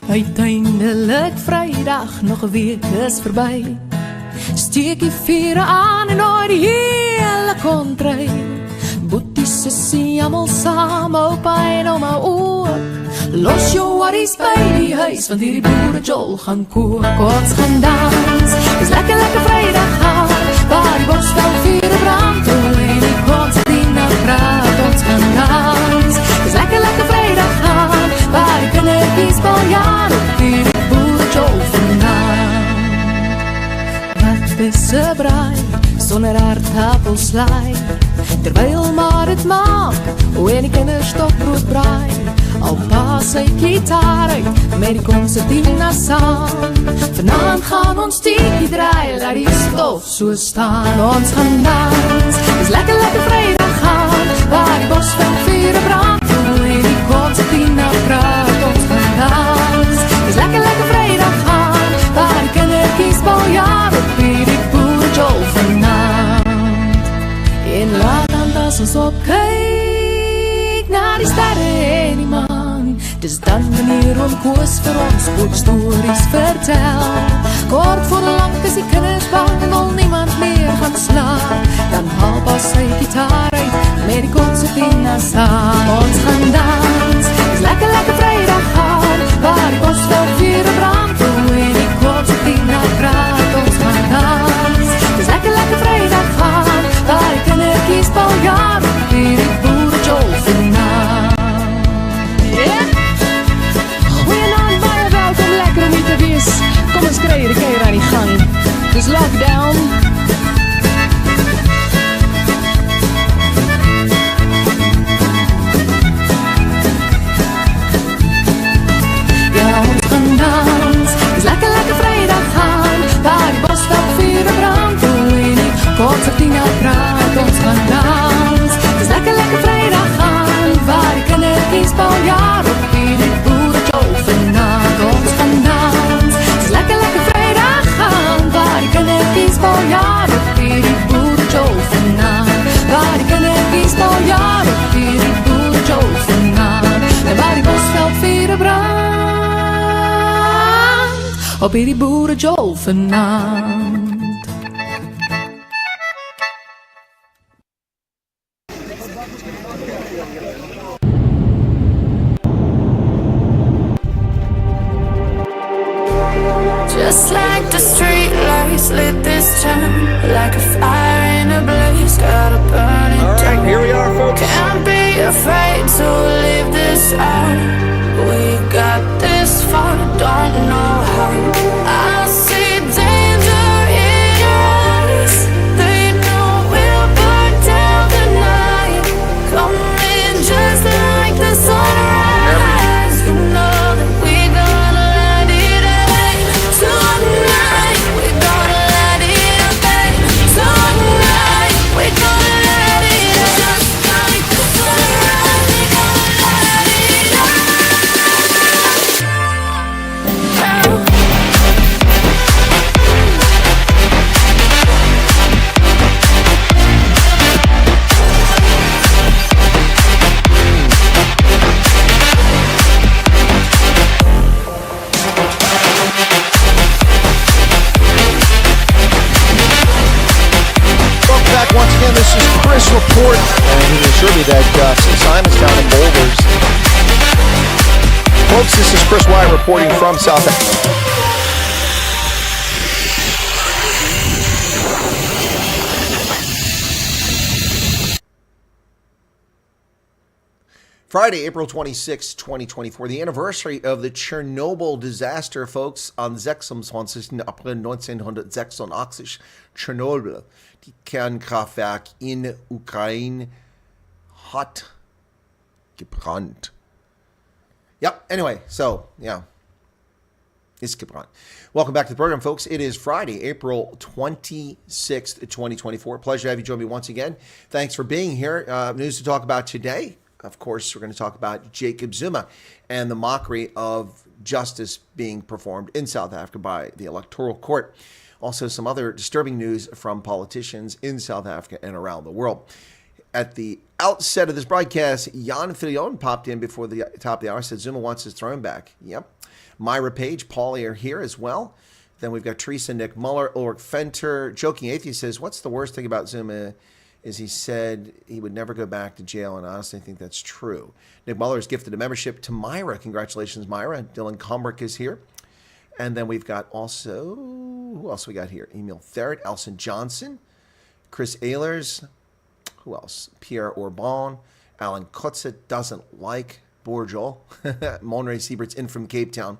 Uiteindelik Vrydag, nog 'n week is verby. Steek die vure aan en oor die hele kontry. Boeties sissie almal saam, oupa en ouma ook. Los jou worries by die huis, want hierdie boere jol gaan kook. Ons gaan dans, dis lekker Vrydag gaan, waar die borsvel vure brand, en die konsertina praat. Ons gaan dans, dis lekker Vrydag gaan, waar die kindertjies baljaar op hierdie boere jol vandaan. Wat is 'n braai, sonder aardappelslaai, terwyl maar dit maak, en die kinders stokbrood braai. Al pas sy gitaar uit, met die concertina saam. Vanaand gaan ons tiekie draai, laat die stof so staan. Ons gaan dans, dis lekker Vrydag gaan, waar die bosvel vure brand, en die concertina praat. Ons gaan dans, dis lekker Vrydag gaan, waar die kindertjies baljaar op hierdie boerjol vanaand. En laat dan as ons opkyk na die sterre en die maan, dis dan wanneer oom Koos vir ons spookstories vertel. Kort voor lang is die kinders bang en wil niemand meer gaan slaap. Dan haal pas sy gitaar uit, met die concertina saam. Ons gaan dans, dis lekker Vrydag gaan, waar die bosvel vure brand, en die concertina praat. Ons gaan dans, dis lekker Vrydag gaan, waar die kindertjies baljaar op hierdie boerjol vanaand. Goeienaand, baie welkom, lekker om hier te wees. Kom ons kry hierdie keer aan die gang. Dis lockdown. Ja, ons gaan dans, dis lekker Vrydag gaan, waar die bosvel vure brand, en die concertina praat. Ons gaan dans, dis lekker Vrydag gaan, waar die kindertjies baljaar op hierdie boerjol vanaand. Ons gaan dans, dis lekker Vrydag gaan, waar die kindertjies baljaar op hierdie boerjol vanaand. Waar die kindertjies baljaar op hierdie boerjol vanaand, en waar die bosveld vure brand, op hierdie boerjol vanaand. Just like the street lights lit this town, like a fire in a blaze, gotta burn it down. Alright, here we are, folks. Can't be afraid to leave this out. We got this far, don't know how. I see danger in your eyes. They know we'll burn down the night. Coming just like the sunrise. You know that we're gonna light it up. Tonight, we're gonna light it up. Tonight, we're gonna light it up. Just like the sunrise, we're gonna light it up. Welcome back once again. This is Chris Report, and he assured me that St. Simon's down in Boulders. Folks, this is Chris Wyatt reporting from South Africa. Friday, April 26, 2024, the anniversary of the Chernobyl disaster, folks. Am 26. April 1986, Chernobyl, die Kernkraftwerk in Ukraine, hat gebrannt. Yeah, anyway, so, yeah, it's gebrannt. Welcome back to the program, folks. It is Friday, April 26th, 2024. Pleasure to have you join me once again. Thanks for being here. News to talk about today. Of course, we're going to talk about Jacob Zuma and the mockery of justice being performed in South Africa by the Electoral Court. Also, some other disturbing news from politicians in South Africa and around the world. At the outset of this broadcast, Jan Filion popped in before the top of the hour, said Zuma wants his throne back. Yep. Myra Page, Paulie are here as well. Then we've got Teresa, Nick Muller, Ulrich Fenter. Joking Atheist says, what's the worst thing about Zuma is he said he would never go back to jail, and I honestly think that's true. Nick Muller has gifted a membership to Myra. Congratulations, Myra. Dylan Combrick is here. And then we've got also, who else we got here? Emil Therrett, Elson Johnson, Chris Ehlers. Who else? Pierre Orban. Alan Kotze doesn't like Borjol. Monray Siebert's in from Cape Town.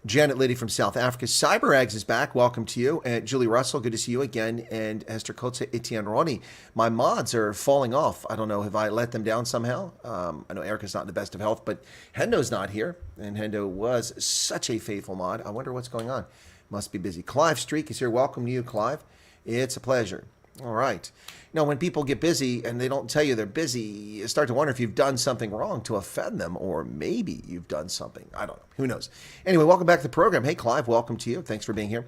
Janet Liddy from South Africa. CyberAgs is back. Welcome to you. And Julie Russell, good to see you again. And Hester Kotze, Etienne Ronnie. My mods are falling off. I don't know. Have I let them down somehow? I know Erica's not in the best of health, but Hendo's not here. And Hendo was such a faithful mod. I wonder what's going on. Must be busy. Clive Streak is here. Welcome to you, Clive. It's a pleasure. All right. Now, when people get busy and they don't tell you they're busy, you start to wonder if you've done something wrong to offend them, or maybe you've done something. I don't know. Who knows? Anyway, welcome back to the program. Hey, Clive, welcome to you. Thanks for being here.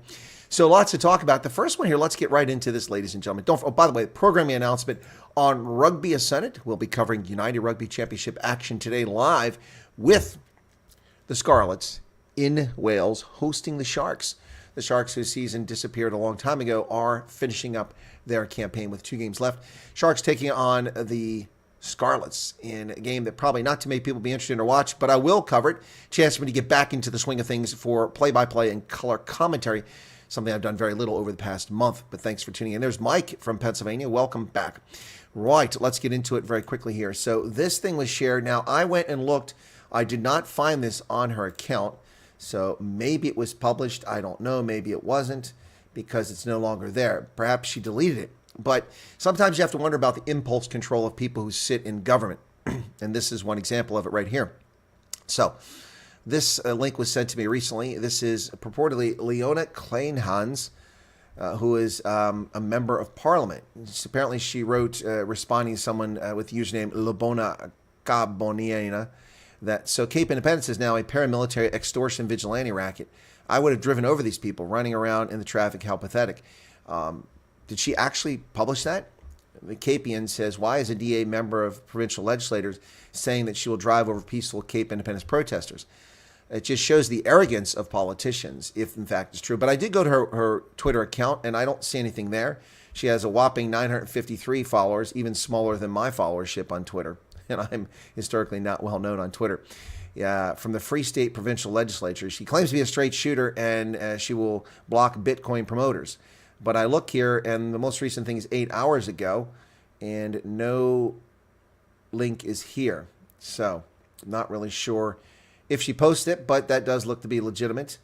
So lots to talk about. The first one here, let's get right into this, ladies and gentlemen. By the way, programming announcement on Rugby Ascendant. We'll be covering United Rugby Championship action today live with the Scarlets in Wales hosting the Sharks. The Sharks, whose season disappeared a long time ago, are finishing up their campaign with 2 games left. Sharks taking on the Scarlets in a game that probably not too many people be interested in or watch, but I will cover it. Chance for me to get back into the swing of things for play-by-play and color commentary, something I've done very little over the past month, but thanks for tuning in. There's Mike from Pennsylvania. Welcome back. Right, let's get into it very quickly here. So this thing was shared. Now, I went and looked. I did not find this on her account, so maybe it was published. I don't know. Maybe it wasn't, because it's no longer there. Perhaps she deleted it. But sometimes you have to wonder about the impulse control of people who sit in government. And this is one example of it right here. So this link was sent to me recently. This is purportedly Leona Kleinhans, who is a member of parliament. Apparently she wrote, responding to someone with the username Lebona Caboniena, that so Cape Independence is now a paramilitary extortion vigilante racket. I would have driven over these people running around in the traffic. How pathetic. Did she actually publish that? The Capian says, why is a DA member of provincial legislators saying that she will drive over peaceful Cape Independence protesters? It just shows the arrogance of politicians, if in fact it's true. But I did go to her Twitter account, and I don't see anything there. She has a whopping 953 followers, even smaller than my followership on Twitter. And I'm historically not well known on Twitter. From the Free State Provincial Legislature. She claims to be a straight shooter, and she will block Bitcoin promoters. But I look here, and the most recent thing is 8 hours ago, and no link is here. So I'm not really sure if she posted it, but that does look to be legitimate.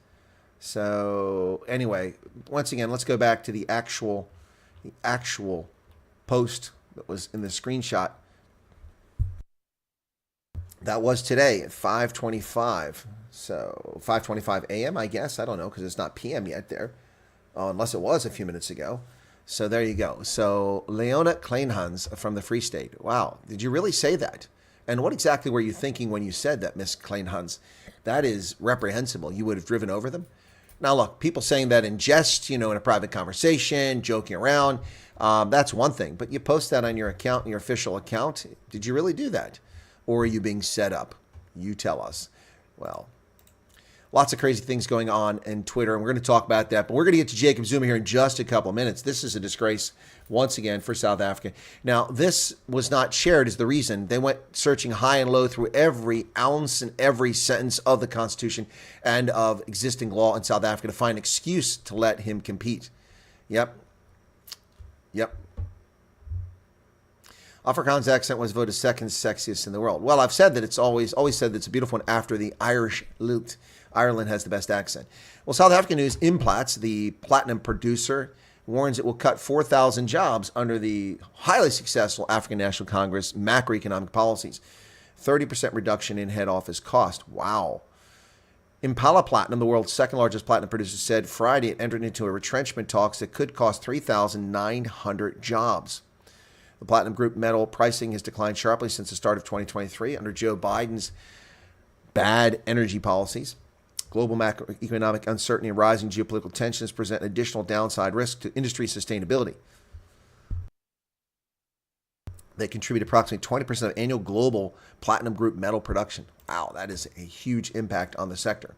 So anyway, once again, let's go back to the actual post that was in the screenshot. That was today at 5:25. So 5:25 a.m., I guess. I don't know, because it's not p.m. yet there, unless it was a few minutes ago. So there you go. So Leona Kleinhans from the Free State. Wow. Did you really say that? And what exactly were you thinking when you said that, Miss Kleinhans? That is reprehensible. You would have driven over them? Now, look, people saying that in jest, in a private conversation, joking around, that's one thing. But you post that on your account, your official account. Did you really do that? Or are you being set up? You tell us. Well, lots of crazy things going on in Twitter, and we're going to talk about that. But we're going to get to Jacob Zuma here in just a couple of minutes. This is a disgrace, once again, for South Africa. Now, this was not shared is the reason. They went searching high and low through every ounce and every sentence of the Constitution and of existing law in South Africa to find an excuse to let him compete. Yep. Afrikaans accent was voted second sexiest in the world. Well, I've said that it's always said that it's a beautiful one after the Irish lilt. Ireland has the best accent. Well, South African news, Implats, the platinum producer, warns it will cut 4,000 jobs under the highly successful African National Congress macroeconomic policies. 30% reduction in head office cost. Wow. Impala Platinum, the world's second largest platinum producer, said Friday it entered into a retrenchment talks that could cost 3,900 jobs. The Platinum Group metal pricing has declined sharply since the start of 2023 under Joe Biden's bad energy policies. Global macroeconomic uncertainty and rising geopolitical tensions present additional downside risk to industry sustainability. They contribute approximately 20% of annual global platinum group metal production. Wow, that is a huge impact on the sector.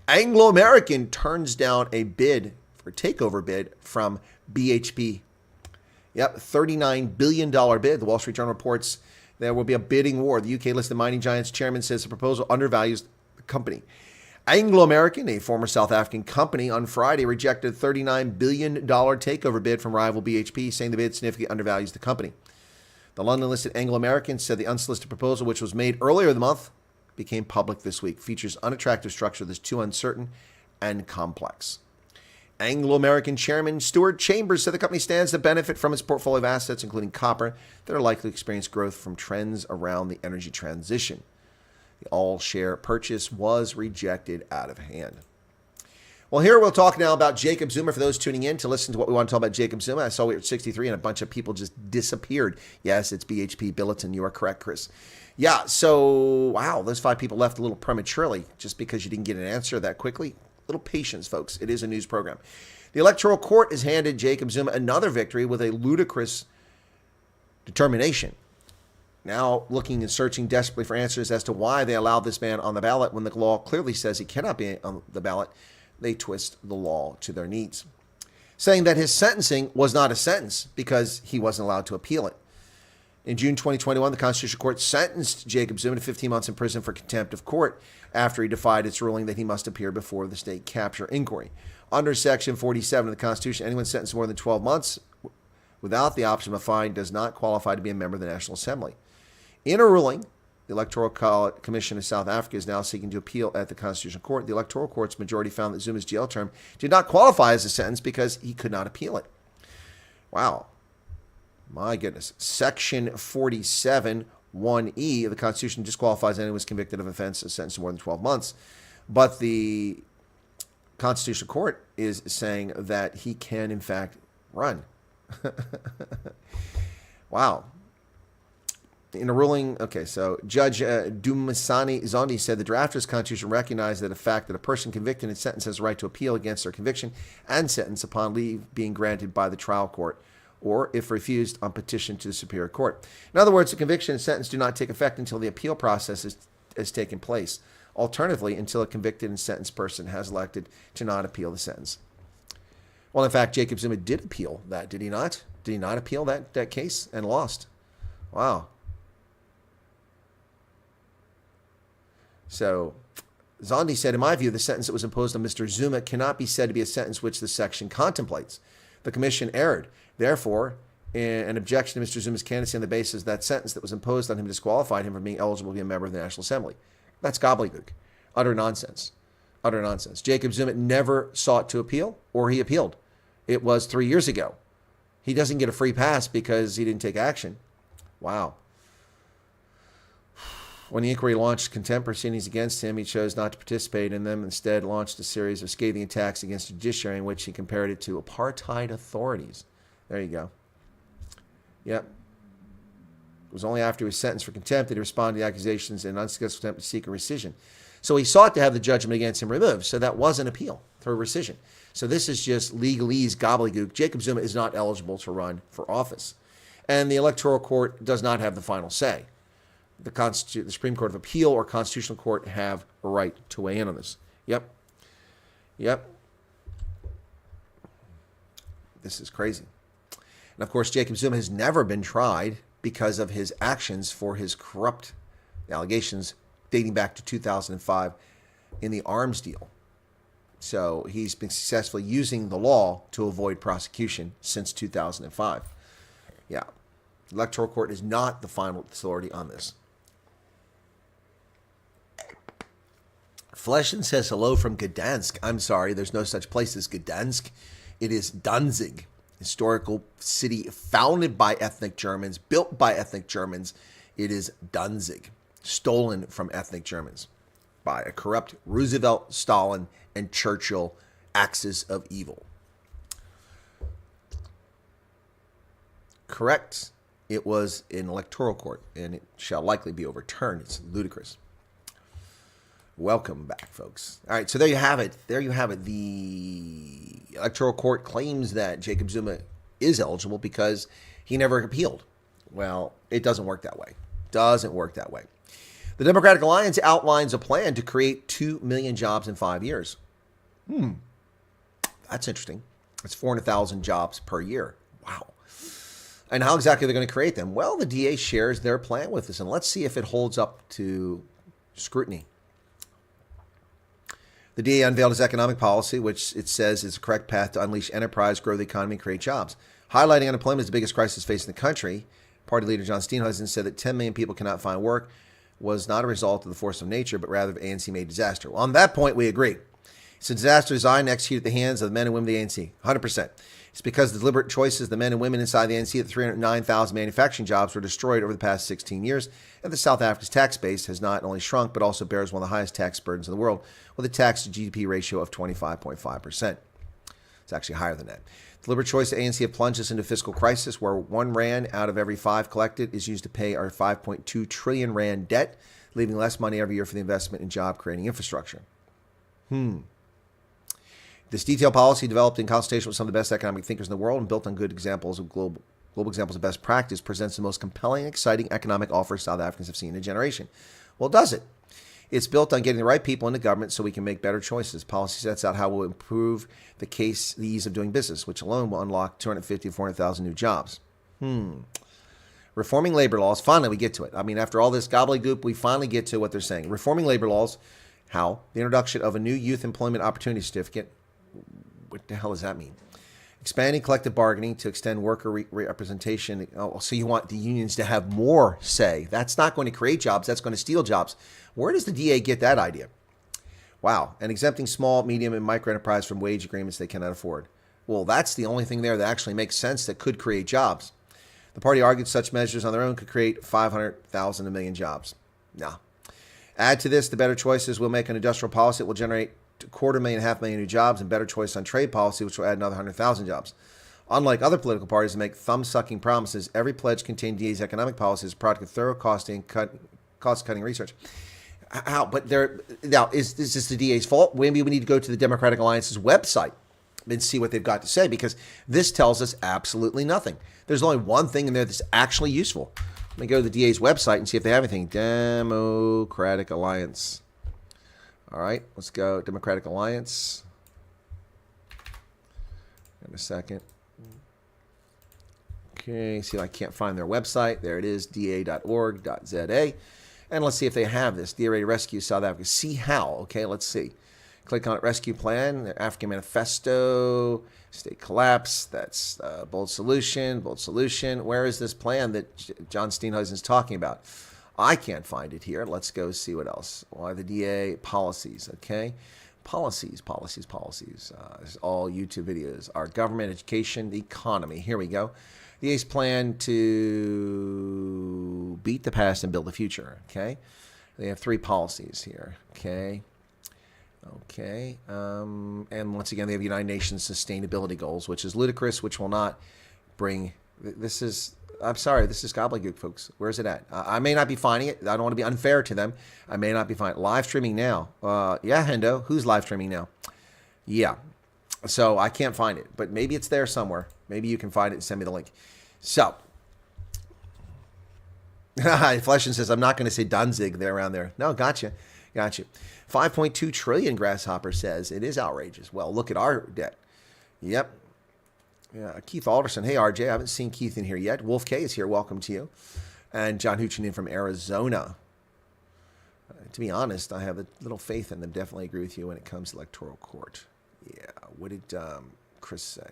Anglo American turns down a takeover bid from BHP. Yep, $39 billion bid. The Wall Street Journal reports there will be a bidding war. The UK-listed mining giant's chairman says the proposal undervalues the company. Anglo American, a former South African company, on Friday rejected a $39 billion takeover bid from rival BHP, saying the bid significantly undervalues the company. The London-listed Anglo American said the unsolicited proposal, which was made earlier the month, became public this week, features unattractive structure that's too uncertain and complex. Anglo American Chairman Stuart Chambers said the company stands to benefit from its portfolio of assets, including copper, that are likely to experience growth from trends around the energy transition. The all-share purchase was rejected out of hand. Well, here we'll talk now about Jacob Zuma. For those tuning in to listen to what we want to talk about Jacob Zuma, I saw we were at 63 and a bunch of people just disappeared. Yes, it's BHP Billiton. You are correct, Chris. Yeah, so, wow, those 5 people left a little prematurely just because you didn't get an answer that quickly. A little patience, folks. It is a news program. The Electoral Court has handed Jacob Zuma another victory with a ludicrous determination. Now looking and searching desperately for answers as to why they allowed this man on the ballot when the law clearly says he cannot be on the ballot. They twist the law to their needs, saying that his sentencing was not a sentence because he wasn't allowed to appeal it. In June 2021, the Constitutional Court sentenced Jacob Zuma to 15 months in prison for contempt of court after he defied its ruling that he must appear before the state capture inquiry. Under Section 47 of the Constitution, anyone sentenced more than 12 months without the option of a fine does not qualify to be a member of the National Assembly. In a ruling, the Electoral Commission of South Africa is now seeking to appeal at the Constitutional Court. The Electoral Court's majority found that Zuma's jail term did not qualify as a sentence because he could not appeal it. Wow. My goodness. Section 47, 1E of the Constitution disqualifies anyone who was convicted of offense and sentenced to more than 12 months. But the Constitutional Court is saying that he can, in fact, run. Wow. In a ruling, okay, so Judge Dumisani Zondi said the drafters' Constitution recognized that the fact that a person convicted and sentenced has a right to appeal against their conviction and sentence upon leave being granted by the trial court, or if refused on petition to the Superior Court. In other words, the conviction and sentence do not take effect until the appeal process has taken place. Alternatively, until a convicted and sentenced person has elected to not appeal the sentence. Well, in fact, Jacob Zuma did appeal that, did he not? Did he not appeal that case and lost? Wow. So, Zondi said, in my view, the sentence that was imposed on Mr. Zuma cannot be said to be a sentence which the section contemplates. The commission erred. Therefore, in an objection to Mr. Zuma's candidacy on the basis that sentence that was imposed on him disqualified him from being eligible to be a member of the National Assembly. That's gobbledygook. Utter nonsense. Utter nonsense. Jacob Zuma never sought to appeal, or he appealed. It was 3 years ago. He doesn't get a free pass because he didn't take action. Wow. When the inquiry launched contempt proceedings against him, he chose not to participate in them. Instead, launched a series of scathing attacks against the judiciary in which he compared it to apartheid authorities. There you go. Yep. It was only after he was sentenced for contempt that he responded to the accusations in unsuccessful attempt to seek a rescission. So he sought to have the judgment against him removed. So that was an appeal through rescission. So this is just legalese gobbledygook. Jacob Zuma is not eligible to run for office. And the Electoral Court does not have the final say. The Supreme Court of Appeal or Constitutional Court have a right to weigh in on this. Yep. Yep. This is crazy. And of course, Jacob Zuma has never been tried because of his actions for his corrupt allegations dating back to 2005 in the arms deal. So he's been successfully using the law to avoid prosecution since 2005. Yeah. The Electoral Court is not the final authority on this. Fleshin says hello from Gdansk. I'm sorry, there's no such place as Gdansk. It is Danzig, historical city founded by ethnic Germans, built by ethnic Germans. It is Danzig, stolen from ethnic Germans by a corrupt Roosevelt, Stalin, and Churchill axis of evil. Correct. It was in Electoral Court, and it shall likely be overturned. It's ludicrous. Welcome back, folks. All right, so there you have it. There you have it. The Electoral Court claims that Jacob Zuma is eligible because he never appealed. Well, it doesn't work that way. Doesn't work that way. The Democratic Alliance outlines a plan to create 2 million jobs in 5 years. That's interesting. That's 400,000 jobs per year. Wow. And how exactly they're going to create them? Well, the DA shares their plan with us, and let's see if it holds up to scrutiny. The DA unveiled his economic policy, which it says is the correct path to unleash enterprise, grow the economy, and create jobs. Highlighting unemployment as the biggest crisis facing the country, Party leader John Steenhuisen said that 10 million people cannot find work was not a result of the force of nature, but rather of ANC-made disaster. Well, on that point, we agree. It's a disaster designed and executed at the hands of the men and women of the ANC, 100%. It's because of the deliberate choices of the men and women inside the ANC that 309,000 manufacturing jobs were destroyed over the past 16 years, and the South Africa's tax base has not only shrunk, but also bears one of the highest tax burdens in the world, with a tax-to-GDP ratio of 25.5%. It's actually higher than that. Deliberate choice of ANC have plunged us into fiscal crisis where 1 rand out of every 5 collected is used to pay our 5.2 trillion rand debt, leaving less money every year for the investment in job-creating infrastructure. This detailed policy, developed in consultation with some of the best economic thinkers in the world and built on good examples of global examples of best practice, presents the most compelling and exciting economic offer South Africans have seen in a generation. Well, does it? It's built on getting the right people into government so we can make better choices. Policy sets out how we'll improve the ease of doing business, which alone will unlock 250 to 400,000 new jobs. Reforming labor laws. Finally, we get to it. I mean, after all this gobbledygook, we finally get to what they're saying. Reforming labor laws. How? The introduction of a new youth employment opportunity certificate. What the hell does that mean? Expanding collective bargaining to extend worker representation. Oh, so you want the unions to have more say. That's not going to create jobs. That's going to steal jobs. Where does the DA get that idea? Wow. And exempting small, medium, and micro enterprise from wage agreements they cannot afford. Well, that's the only thing there that actually makes sense that could create jobs. The party argued such measures on their own could create 500,000 to a million jobs. No. Add to this the better choices will make an industrial policy that will generate 250,000 new jobs, and better choice on trade policy, which will add another 100,000 jobs. Unlike other political parties that make thumb-sucking promises, every pledge contained DA's economic policy is a product of thorough cost-cutting research. How? But now, is this the DA's fault? Maybe we need to go to the Democratic Alliance's website and see what they've got to say, because this tells us absolutely nothing. There's only one thing in there that's actually useful. Let me go to the DA's website and see if they have anything. Democratic Alliance. All right, let's go. Democratic Alliance. In a second. Okay, see if I can't find their website. There it is, da.org.za. And let's see if they have this. DA ready to rescue South Africa. See how. Okay, let's see. Click on it. Rescue plan. Their African manifesto. State collapse. That's bold solution. Bold solution. Where is this plan that John Steenhuisen is talking about? I can't find it here. Let's go see what else. Why the DA policies. Okay. Policies. It's all YouTube videos. Our government, education, the economy. Here we go. The DA's plan to beat the past and build the future. Okay. They have 3 policies here. Okay. And once again, they have United Nations sustainability goals, which is ludicrous, which will not bring. I'm sorry, this is gobbledygook, folks. Where is it at? I may not be finding it. I don't want to be unfair to them. I may not be finding it. Live streaming now. Yeah, Hendo. Who's live streaming now? Yeah. So I can't find it, but maybe it's there somewhere. Maybe you can find it and send me the link. So, Fleshin says, I'm not going to say Danzig there around there. No, gotcha. 5.2 trillion, Grasshopper says. It is outrageous. Well, look at our debt. Yep. Yeah, Keith Alderson. Hey, RJ. I haven't seen Keith in here yet. Wolf K is here. Welcome to you. And John Huchin in from Arizona. To be honest, I have a little faith in them. Definitely agree with you when it comes to Electoral Court. Yeah. What did Chris say?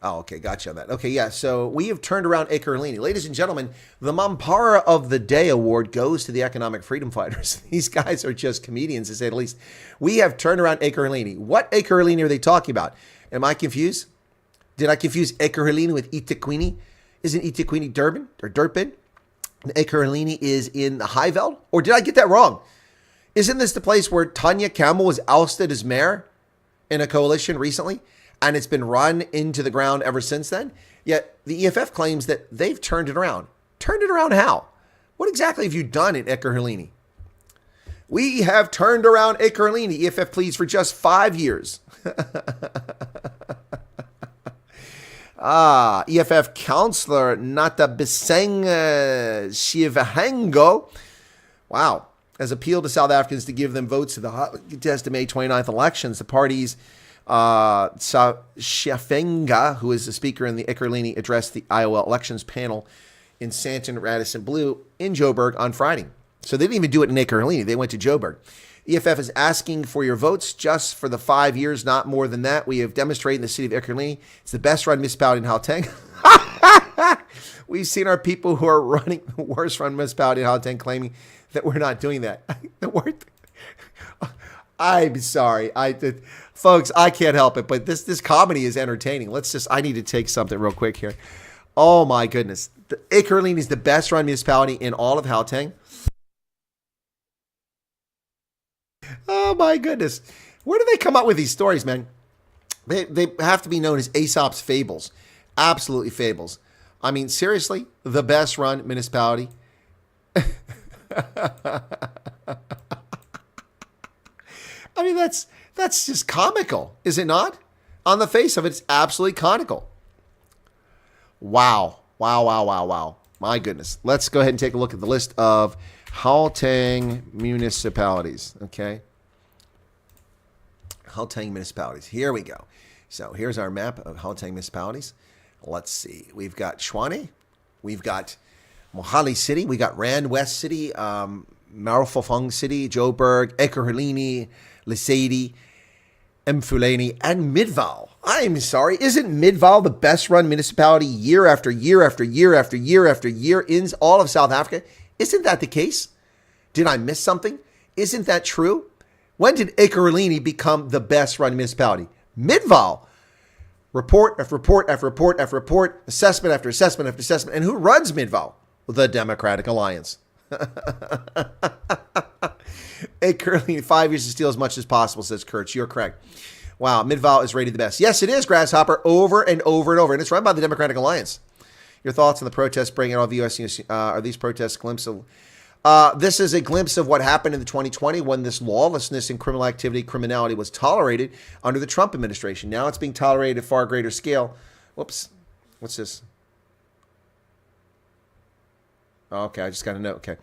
Oh, okay. Gotcha on that. Okay, yeah. So we have turned around Ekurhuleni. Ladies and gentlemen, the Mampara of the Day Award goes to the economic freedom fighters. These guys are just comedians, to say the least. We have turned around Ekurhuleni. What Ekurhuleni are they talking about? Am I confused? Did I confuse Ekurhuleni with eThekwini? Isn't eThekwini Durban or Durban? Ekurhuleni is in the Highveld? Or did I get that wrong? Isn't this the place where Tanya Campbell was ousted as mayor in a coalition recently? And it's been run into the ground ever since then? Yet the EFF claims that they've turned it around. Turned it around how? What exactly have you done in Ekurhuleni? We have turned around Ekurhuleni. EFF pleads for just 5 years. EFF councillor Nata Biseng Shivahango, wow, has appealed to South Africans to give them votes to the hotly contested May 29th elections. The party's Shafenga, who is the speaker in the Ekurhuleni, addressed the Iowa elections panel in Sandton, Radisson Blue in Joburg on Friday. So they didn't even do it in Ekurhuleni. They went to Joburg. EFF is asking for your votes just for the 5 years, not more than that. We have demonstrated in the city of Ekurhuleni. It's the best-run municipality in Gauteng. We've seen our people who are running the worst-run municipality in Gauteng claiming that we're not doing that. I'm sorry. Folks, I can't help it, but this comedy is entertaining. I need to take something real quick here. Oh, my goodness. Ekurhuleni is the best-run municipality in all of Gauteng. Oh, my goodness. Where do they come up with these stories, man? They have to be known as Aesop's fables. Absolutely fables. I mean, seriously, the best-run municipality. I mean, that's just comical, is it not? On the face of it, it's absolutely comical. Wow. My goodness. Let's go ahead and take a look at the list of Gauteng municipalities, okay? Gauteng municipalities. Here we go. So here's our map of Gauteng municipalities. Let's see. We've got Tshwane. We've got Mohali City. We got Rand West City, Marufafong City, Joburg, Ekurhuleni, Lesedi, Mfuleni, and Midvaal. I'm sorry. Isn't Midvaal the best run municipality year after year after year after year after year in all of South Africa? Isn't that the case? Did I miss something? Isn't that true? When did Ekurhuleni become the best run municipality? Midvaal. Report after report after report after report, assessment after assessment after assessment. And who runs Midvaal? The Democratic Alliance. Ekurhuleni, 5 years to steal as much as possible, says Kurtz. You're correct. Wow, Midvaal is rated the best. Yes, it is, Grasshopper, over and over and over. And it's run by the Democratic Alliance. Your thoughts on the protests bringing all the U.S. news? Are these protests a glimpse of... this is a glimpse of what happened in the 2020 when this lawlessness and criminality was tolerated under the Trump administration. Now it's being tolerated at far greater scale. Whoops. What's this? Okay, I just got a note. Okay.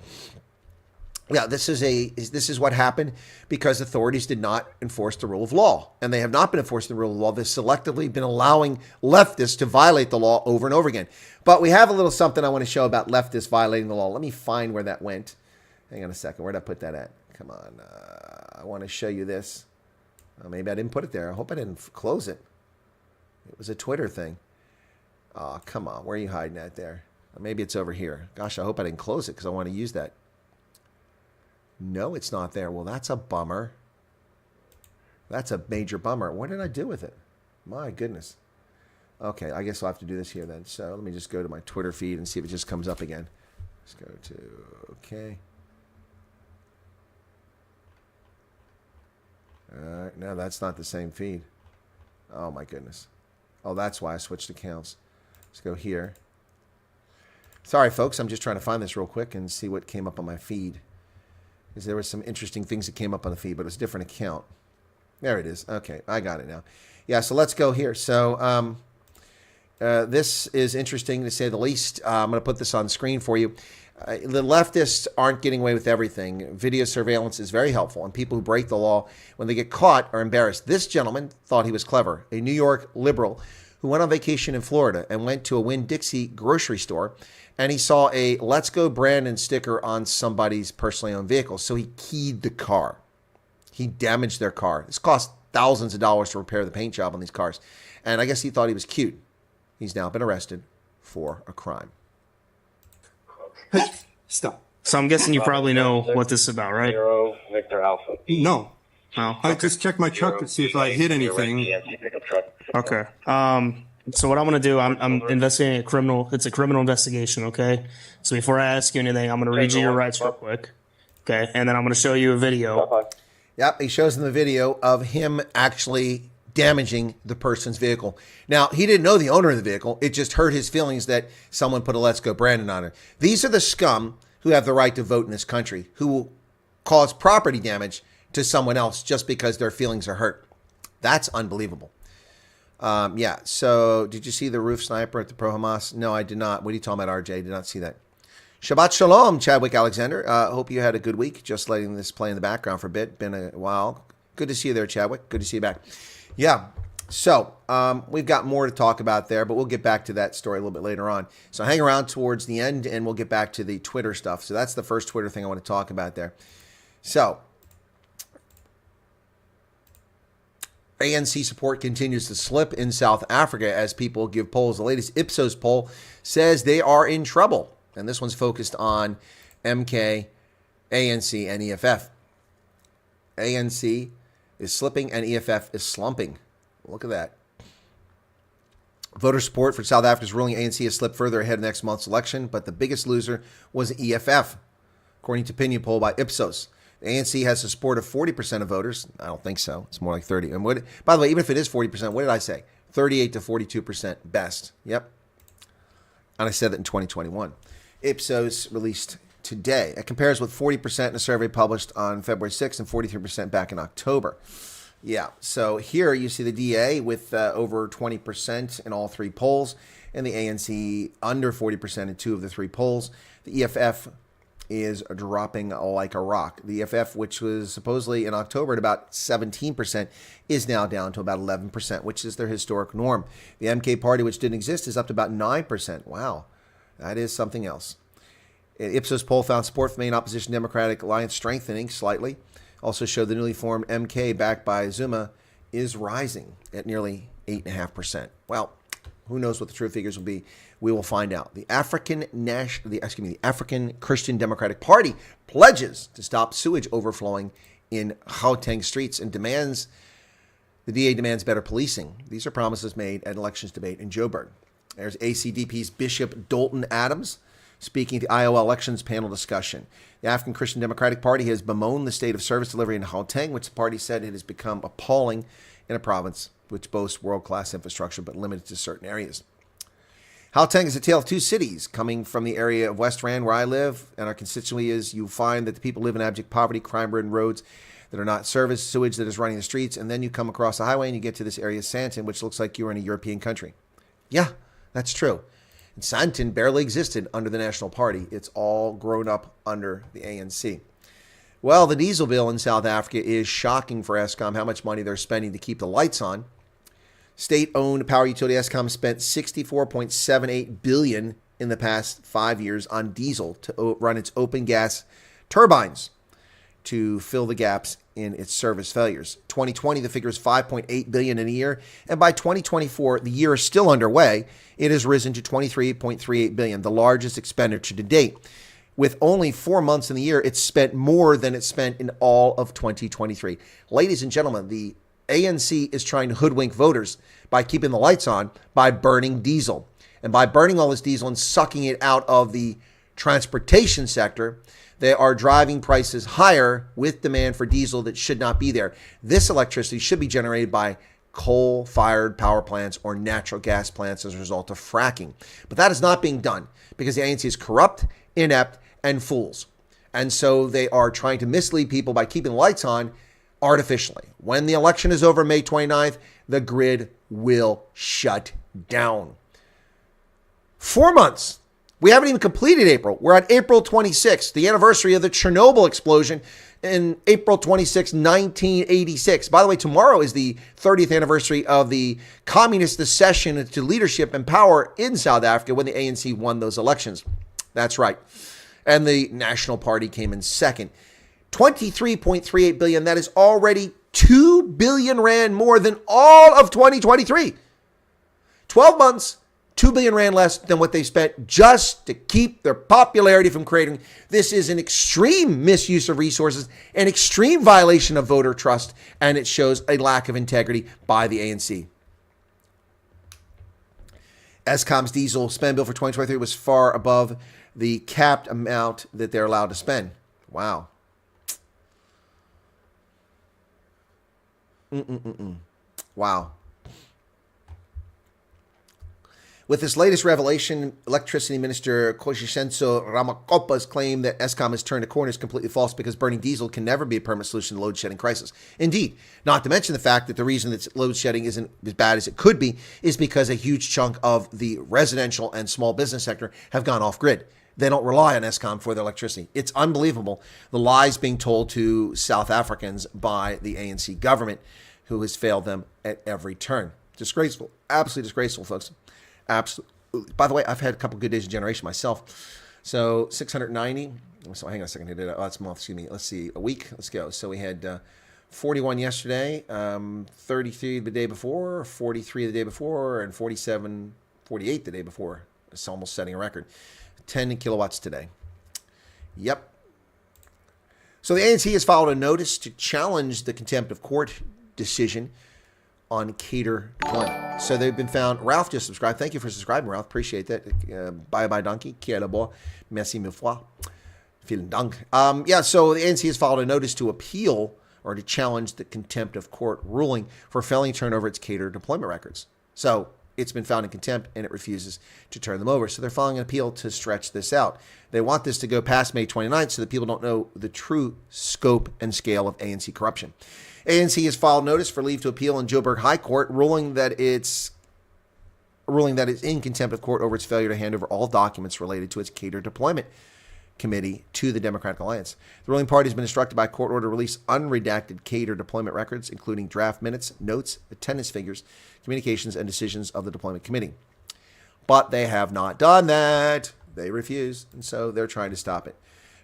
Yeah, this is what happened because authorities did not enforce the rule of law. And they have not been enforcing the rule of law. They've selectively been allowing leftists to violate the law over and over again. But we have a little something I want to show about leftists violating the law. Let me find where that went. Hang on a second. Where did I put that at? Come on. I want to show you this. Maybe I didn't put it there. I hope I didn't close it. It was a Twitter thing. Oh, come on. Where are you hiding at there? Maybe it's over here. Gosh, I hope I didn't close it because I want to use that. No, it's not there. Well, that's a bummer. That's a major bummer. What did I do with it? My goodness. Okay, I guess I'll have to do this here then. So let me just go to my Twitter feed and see if it just comes up again. Let's go to, okay. No, that's not the same feed. Oh, my goodness. Oh, that's why I switched accounts. Let's go here. Sorry, folks. I'm just trying to find this real quick and see what came up on my feed. Because there were some interesting things that came up on the feed, but it was a different account. There it is. Okay, I got it now. Yeah, so let's go here. So this is interesting to say the least. I'm going to put this on screen for you. The leftists aren't getting away with everything. Video surveillance is very helpful, and people who break the law, when they get caught, are embarrassed. This gentleman thought he was clever, a New York liberal who went on vacation in Florida and went to a Winn-Dixie grocery store, and he saw a Let's Go Brandon sticker on somebody's personally owned vehicle. So he keyed the car. He damaged their car. This cost thousands of dollars to repair the paint job on these cars. And I guess he thought he was cute. He's now been arrested for a crime. Hey, stop. So I'm guessing you probably know what this is about, right? Zero, Victor Alpha. No. Oh, I just checked my truck to see if I hit anything. okay. So what I'm going to do, I'm investigating a criminal. It's a criminal investigation, okay? So before I ask you anything, I'm going to read you your rights real quick, okay? And then I'm going to show you a video. Yep, he shows them the video of him actually damaging the person's vehicle. Now, he didn't know the owner of the vehicle. It just hurt his feelings that someone put a Let's Go Brandon on it. These are the scum who have the right to vote in this country, who will cause property damage to someone else just because their feelings are hurt. That's unbelievable. Yeah, so did you see the roof sniper at the pro-Hamas? No, I did not. What are you talking about, RJ? I did not see that. Shabbat Shalom, Chadwick Alexander. Hope you had a good week. Just letting this play in the background for a bit. Been a while. Good to see you there, Chadwick. Good to see you back. Yeah, so we've got more to talk about there, but we'll get back to that story a little bit later on. So hang around towards the end, and we'll get back to the Twitter stuff. So that's the first Twitter thing I want to talk about there. So ANC support continues to slip in South Africa as people give polls. The latest Ipsos poll says they are in trouble. And this one's focused on MK, ANC, and EFF. ANC is slipping and EFF is slumping. Look at that. Voter support for South Africa's ruling ANC has slipped further ahead of next month's election, but the biggest loser was EFF, according to opinion poll by Ipsos. The ANC has the support of 40% of voters. I don't think so. It's more like 30. And by the way, even if it is 40%, what did I say? 38 to 42% best. Yep. And I said that in 2021. Ipsos released today. It compares with 40% in a survey published on February 6th and 43% back in October. Yeah, so here you see the DA with over 20% in all three polls, and the ANC under 40% in two of the three polls. The EFF is dropping like a rock. The EFF, which was supposedly in October at about 17%, is now down to about 11%, which is their historic norm. The MK party, which didn't exist, is up to about 9%. Wow. That is something else. Ipsos poll found support for the main opposition Democratic Alliance strengthening slightly. Also showed the newly formed MK, backed by Zuma, is rising at nearly 8.5%. Well, who knows what the true figures will be? We will find out. The African Christian Democratic Party pledges to stop sewage overflowing in Gauteng streets and the DA demands better policing. These are promises made at elections debate in Joburg. There's ACDP's Bishop Dalton Adams speaking at the Iowa elections panel discussion. The African Christian Democratic Party has bemoaned the state of service delivery in Gauteng, which the party said it has become appalling in a province which boasts world-class infrastructure but limited to certain areas. Gauteng is a tale of two cities. Coming from the area of West Rand, where I live, and our constituency is, you find that the people live in abject poverty, crime-ridden roads that are not serviced, sewage that is running the streets, and then you come across the highway and you get to this area of Sandton, which looks like you're in a European country. Yeah, that's true. And Sandton barely existed under the National Party. It's all grown up under the ANC. Well, the diesel bill in South Africa is shocking for Eskom, how much money they're spending to keep the lights on. State-owned power utility Eskom spent $64.78 billion in the past 5 years on diesel to run its open gas turbines to fill the gaps in its service failures. 2020, the figure is $5.8 billion in a year, and by 2024, the year is still underway. It has risen to $23.38 billion, the largest expenditure to date. With only 4 months in the year, it's spent more than it spent in all of 2023. Ladies and gentlemen, the ANC is trying to hoodwink voters by keeping the lights on by burning diesel. And by burning all this diesel and sucking it out of the transportation sector, they are driving prices higher with demand for diesel that should not be there. This electricity should be generated by coal-fired power plants or natural gas plants as a result of fracking. But that is not being done because the ANC is corrupt, inept, and fools. And so they are trying to mislead people by keeping the lights on artificially. When the election is over May 29th, the grid will shut down. 4 months. We haven't even completed April. We're at April 26th, the anniversary of the Chernobyl explosion in April 26, 1986. By the way, tomorrow is the 30th anniversary of the communist accession to leadership and power in South Africa when the ANC won those elections. That's right. And the National Party came in second. 23.38 billion. That is already 2 billion rand more than all of 2023. 12 months, 2 billion rand less than what they spent just to keep their popularity from cratering. This is an extreme misuse of resources, an extreme violation of voter trust, and it shows a lack of integrity by the ANC. Eskom's diesel spend bill for 2023 was far above the capped amount that they're allowed to spend. Wow. Wow. With this latest revelation, Electricity Minister Koshisenso Ramakopa's claim that Eskom has turned a corner is completely false because burning diesel can never be a permanent solution to the load shedding crisis. Indeed, not to mention the fact that the reason that load shedding isn't as bad as it could be is because a huge chunk of the residential and small business sector have gone off grid. They don't rely on Eskom for their electricity. It's unbelievable, the lies being told to South Africans by the ANC government, who has failed them at every turn. Disgraceful. Absolutely disgraceful, folks. Absolutely. By the way, I've had a couple good days of generation myself. So 690. So hang on a second. That's month. Excuse me. Let's see. A week. Let's go. So we had 41 yesterday, 33 the day before, 43 the day before, and 48 the day before. It's almost setting a record. 10 kilowatts today. Yep. So the ANC has filed a notice to challenge the contempt of court decision on cater deployment. So they've been found. Ralph just subscribed. Thank you for subscribing, Ralph. Appreciate that. Bye donkey. Qui est là-bas? Merci mille fois. Vielen Dank. So the ANC has filed a notice to appeal or to challenge the contempt of court ruling for failing to turn over its cater deployment records. So it's been found in contempt and it refuses to turn them over. So they're filing an appeal to stretch this out. They want this to go past May 29th so that people don't know the true scope and scale of ANC corruption. ANC has filed notice for leave to appeal in Joburg High Court, ruling that it's in contempt of court over its failure to hand over all documents related to its cater deployment committee to the Democratic Alliance. The ruling party has been instructed by court order to release unredacted cater deployment records, including draft minutes, notes, attendance figures, communications, and decisions of the deployment committee. But they have not done that. They refuse, and so they're trying to stop it.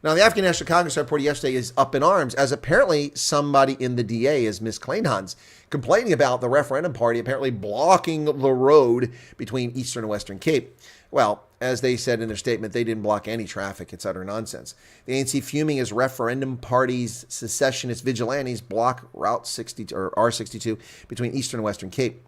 Now, the African National Congress reported yesterday is up in arms as apparently somebody in the DA, is Ms. Kleinhans, complaining about the referendum party apparently blocking the road between Eastern and Western Cape. Well, as they said in their statement, they didn't block any traffic. It's utter nonsense. The ANC fuming as referendum party's secessionist vigilantes block Route 60 or R62 between Eastern and Western Cape.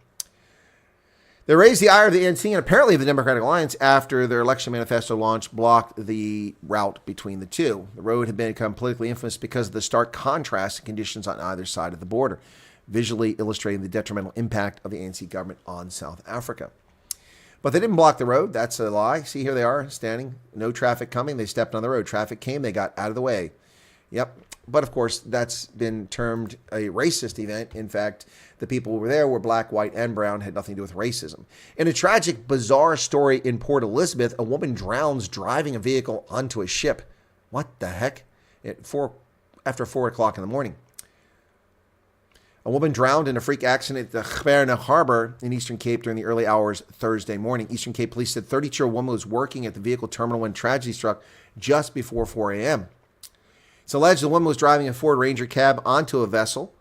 They raised the ire of the ANC and apparently the Democratic Alliance after their election manifesto launch blocked the route between the two. The road had become politically infamous because of the stark contrast in conditions on either side of the border, visually illustrating the detrimental impact of the ANC government on South Africa. But they didn't block the road. That's a lie. See, here they are standing. No traffic coming. They stepped on the road. Traffic came. They got out of the way. Yep. But of course, that's been termed a racist event. In fact, the people who were there were black, white, and brown, had nothing to do with racism. In a tragic, bizarre story in Port Elizabeth, a woman drowns driving a vehicle onto a ship. What the heck? After 4 o'clock in the morning. A woman drowned in a freak accident at the Gqeberha Harbor in Eastern Cape during the early hours Thursday morning. Eastern Cape police said 32-year-old woman was working at the vehicle terminal when tragedy struck just before 4 a.m. It's alleged the woman was driving a Ford Ranger cab onto a vessel.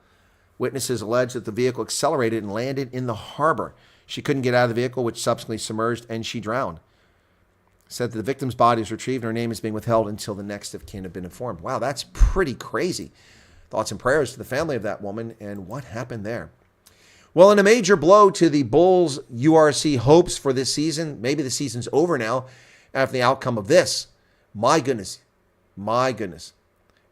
Witnesses allege that the vehicle accelerated and landed in the harbor. She couldn't get out of the vehicle, which subsequently submerged, and she drowned. Said that the victim's body was retrieved and her name is being withheld until the next of kin have been informed. Wow, that's pretty crazy. Thoughts and prayers to the family of that woman and what happened there. Well, in a major blow to the Bulls' URC hopes for this season, maybe the season's over now after the outcome of this. My goodness.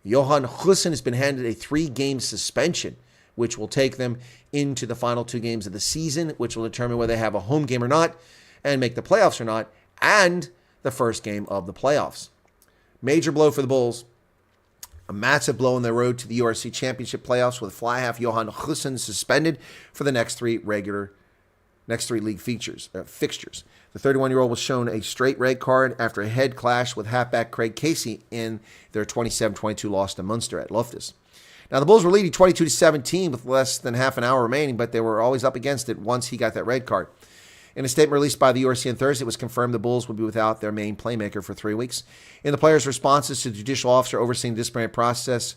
Johan Hussen has been handed a 3-game suspension, which will take them into the final 2 games of the season, which will determine whether they have a home game or not and make the playoffs or not, and the first game of the playoffs. Major blow for the Bulls. A massive blow on their road to the URC Championship playoffs with fly half Johan Hussen suspended for the next 3 league fixtures. The 31-year-old was shown a straight red card after a head clash with halfback Craig Casey in their 27-22 loss to Munster at Loftus. Now, the Bulls were leading 22-17 with less than half an hour remaining, but they were always up against it once he got that red card. In a statement released by the URC on Thursday, it was confirmed the Bulls would be without their main playmaker for 3 weeks. In the players' responses to the judicial officer overseeing the disciplinary process,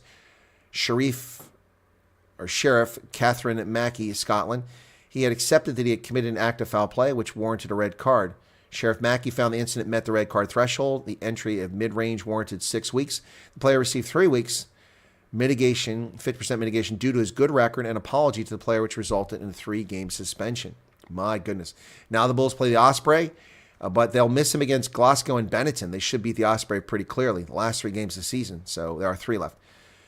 Sheriff Catherine Mackey, Scotland, he had accepted that he had committed an act of foul play, which warranted a red card. Sheriff Mackey found the incident met the red card threshold. The entry of mid-range warranted 6 weeks. The player received 3 weeks mitigation, 50% mitigation, due to his good record and apology to the player, which resulted in a 3-game suspension. My goodness. Now the Bulls play the Osprey, but they'll miss him against Glasgow and Benetton. They should beat the Osprey pretty clearly, the last 3 games of the season, so there are 3 left.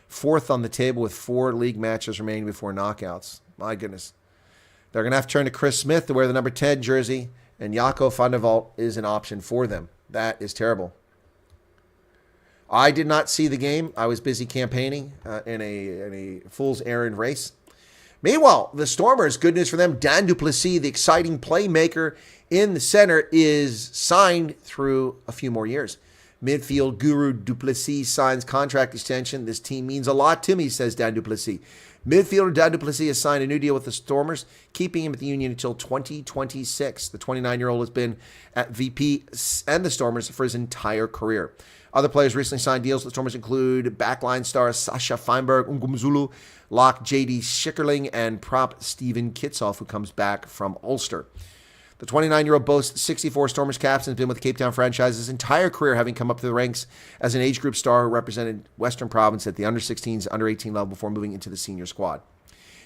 4th on the table with 4 league matches remaining before knockouts. My goodness. They're going to have to turn to Chris Smith to wear the number 10 jersey And Jaco van der Walt is an option for them. That is terrible. I did not see the game. I was busy campaigning in a fool's errand race. Meanwhile, the Stormers, good news for them. Dan du Plessis, the exciting playmaker in the center, is signed through a few more years. Midfield guru du Plessis signs contract extension. This team means a lot to me, says Dan du Plessis. Midfielder Dan du Plessis has signed a new deal with the Stormers, keeping him at the Union until 2026. The 29-year-old has been at VP and the Stormers for his entire career. Other players recently signed deals with the Stormers include backline star Sasha Feinberg, Ngumzulu, lock J.D. Schickerling, and prop Steven Kitsoff, who comes back from Ulster. The 29-year-old boasts 64 Stormers caps and has been with the Cape Town franchise his entire career, having come up through the ranks as an age group star who represented Western Province at the under-16s, under-18 level before moving into the senior squad.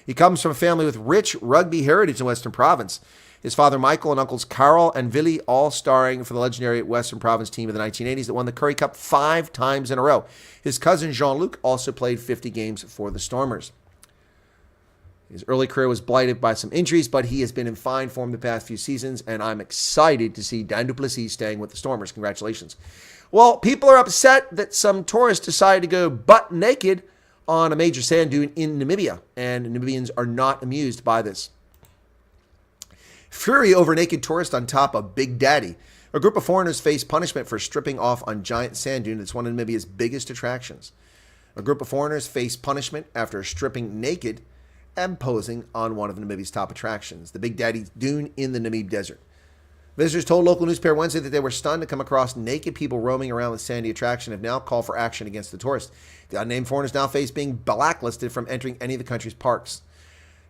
He comes from a family with rich rugby heritage in Western Province. His father, Michael, and uncles Carl and Willie, all starring for the legendary Western Province team of the 1980s that won the Currie Cup 5 times in a row. His cousin, Jean-Luc, also played 50 games for the Stormers. His early career was blighted by some injuries, but he has been in fine form the past few seasons, and I'm excited to see Dan du Plessis staying with the Stormers. Congratulations. Well, people are upset that some tourists decided to go butt naked on a major sand dune in Namibia, and Namibians are not amused by this. Fury over naked tourist on top of Big Daddy. A group of foreigners face punishment for stripping off on giant sand dune that's one of Namibia's biggest attractions. A group of foreigners face punishment after stripping naked and posing on one of Namibia's top attractions, the Big Daddy Dune in the Namib Desert. Visitors told local newspaper Wednesday that they were stunned to come across naked people roaming around the sandy attraction and have now called for action against the tourists. The unnamed foreigners now face being blacklisted from entering any of the country's parks.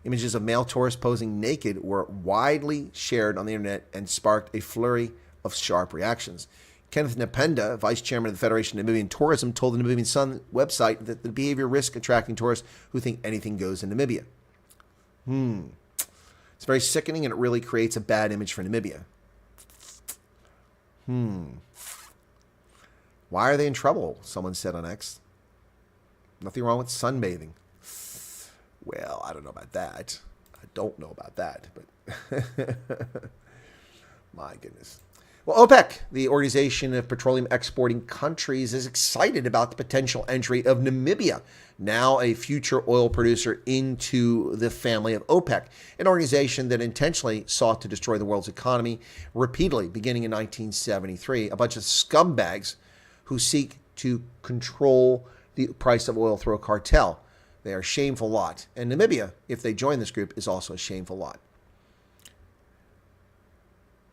Images of male tourists posing naked were widely shared on the internet and sparked a flurry of sharp reactions. Kenneth Napenda, vice chairman of the Federation of Namibian Tourism, told the Namibian Sun website that the behavior risks attracting tourists who think anything goes in Namibia. It's very sickening, and it really creates a bad image for Namibia. Why are they in trouble? Someone said on X. Nothing wrong with sunbathing. Well, I don't know about that. I don't know about that, but my goodness. Well, OPEC, the Organization of Petroleum Exporting Countries, is excited about the potential entry of Namibia, now a future oil producer, into the family of OPEC, an organization that intentionally sought to destroy the world's economy repeatedly, beginning in 1973. A bunch of scumbags who seek to control the price of oil through a cartel. They are a shameful lot. And Namibia, if they join this group, is also a shameful lot.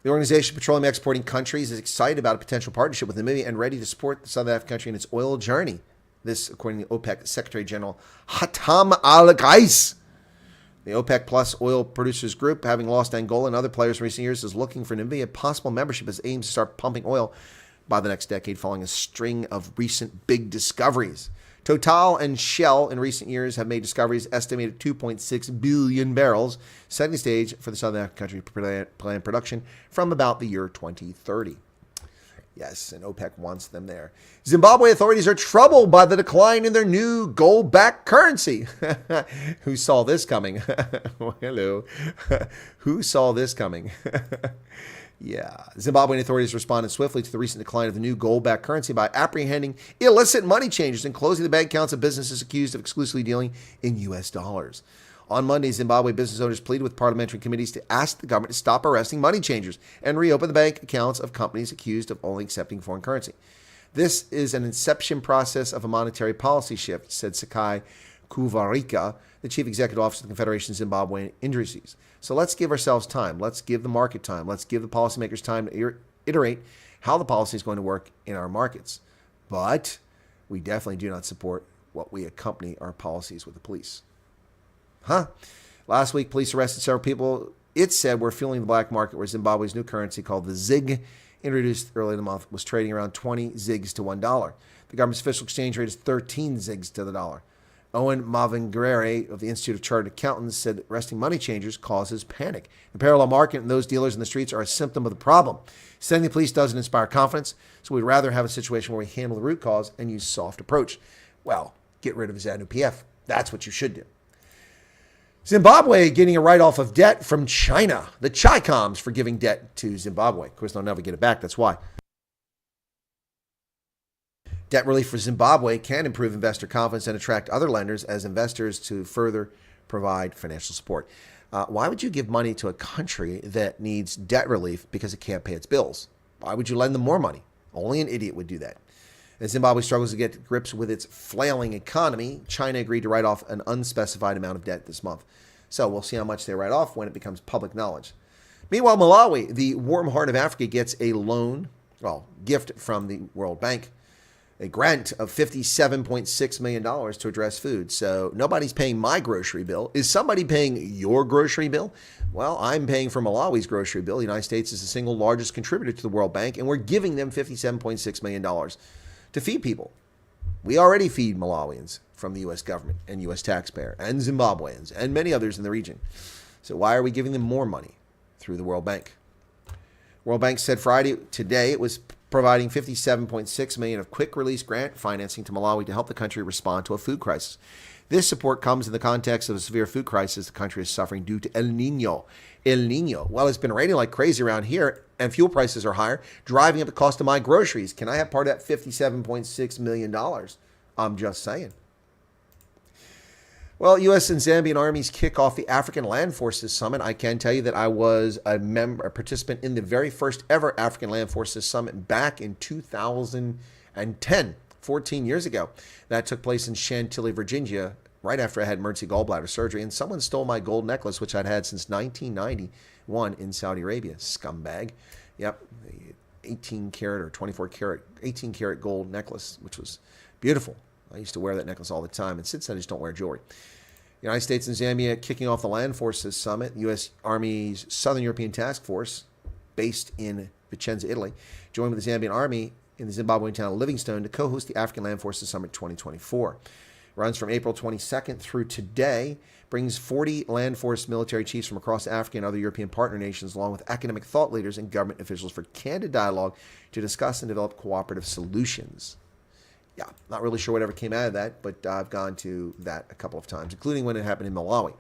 The Organization of Petroleum Exporting Countries is excited about a potential partnership with Namibia and ready to support the South African country in its oil journey. This, according to OPEC Secretary General Hatem Al-Ghais. The OPEC Plus oil producers group, having lost Angola and other players in recent years, is looking for Namibia possible membership as it aims to start pumping oil by the next decade following a string of recent big discoveries. Total and Shell in recent years have made discoveries estimated 2.6 billion barrels, setting the stage for the South African country to plan production from about the year 2030. Yes, and OPEC wants them there. Zimbabwe authorities are troubled by the decline in their new gold-backed currency. Who saw this coming? Well, hello. Who saw this coming? Yeah. Zimbabwean authorities responded swiftly to the recent decline of the new gold-backed currency by apprehending illicit money changers and closing the bank accounts of businesses accused of exclusively dealing in U.S. dollars. On Monday, Zimbabwe business owners pleaded with parliamentary committees to ask the government to stop arresting money changers and reopen the bank accounts of companies accused of only accepting foreign currency. This is an inception process of a monetary policy shift, said Sakai Kuvarika, the chief executive officer of the Confederation of Zimbabwean Industries. So let's give ourselves time. Let's give the market time. Let's give the policymakers time to iterate how the policy is going to work in our markets. But we definitely do not support what we accompany our policies with the police. Last week, police arrested several people it said were fueling the black market, where Zimbabwe's new currency called the ZiG, introduced early in the month, was trading around 20 ZiGs to $1. The government's official exchange rate is 13 ZiGs to the dollar. Owen Mavingrere of the Institute of Chartered Accountants said that arresting money changers causes panic. The parallel market and those dealers in the streets are a symptom of the problem. Sending the police doesn't inspire confidence, so we'd rather have a situation where we handle the root cause and use soft approach. Well, get rid of ZANU-PF. That's what you should do. Zimbabwe getting a write-off of debt from China. The Chicoms for giving debt to Zimbabwe. Of course, they'll never get it back. That's why. Debt relief for Zimbabwe can improve investor confidence and attract other lenders as investors to further provide financial support. Why would you give money to a country that needs debt relief because it can't pay its bills? Why would you lend them more money? Only an idiot would do that. As Zimbabwe struggles to get to grips with its flailing economy, China agreed to write off an unspecified amount of debt this month. So we'll see how much they write off when it becomes public knowledge. Meanwhile, Malawi, the warm heart of Africa, gets a gift from the World Bank, a grant of $57.6 million to address food. So nobody's paying my grocery bill. Is somebody paying your grocery bill? Well, I'm paying for Malawi's grocery bill. The United States is the single largest contributor to the World Bank, and we're giving them $57.6 million to feed people. We already feed Malawians from the U.S. government and U.S. taxpayer and Zimbabweans and many others in the region. So why are we giving them more money through the World Bank? World Bank said Friday today it was providing $57.6 million of quick release grant financing to Malawi to help the country respond to a food crisis. This support comes in the context of a severe food crisis the country is suffering due to El Nino. El Nino. Well, it's been raining like crazy around here, and fuel prices are higher, driving up the cost of my groceries. Can I have part of that $57.6 million? I'm just saying. Well, U.S. and Zambian armies kick off the African Land Forces Summit. I can tell you that I was a participant in the very first ever African Land Forces Summit back in 2010, 14 years ago. That took place in Chantilly, Virginia, right after I had emergency gallbladder surgery, and someone stole my gold necklace, which I'd had since 1991 in Saudi Arabia. Scumbag. Yep, 18 karat or 24 karat, 18 karat gold necklace, which was beautiful. I used to wear that necklace all the time, and since then I just don't wear jewelry. The United States and Zambia kicking off the Land Forces Summit. U.S. Army's Southern European Task Force, based in Vicenza, Italy, joined with the Zambian Army in the Zimbabwean town of Livingstone to co-host the African Land Forces Summit 2024. Runs from April 22nd through today, brings 40 Land Force military chiefs from across Africa and other European partner nations, along with academic thought leaders and government officials for candid dialogue to discuss and develop cooperative solutions. Yeah, not really sure whatever came out of that, but I've gone to that a couple of times, including when it happened in Malawi.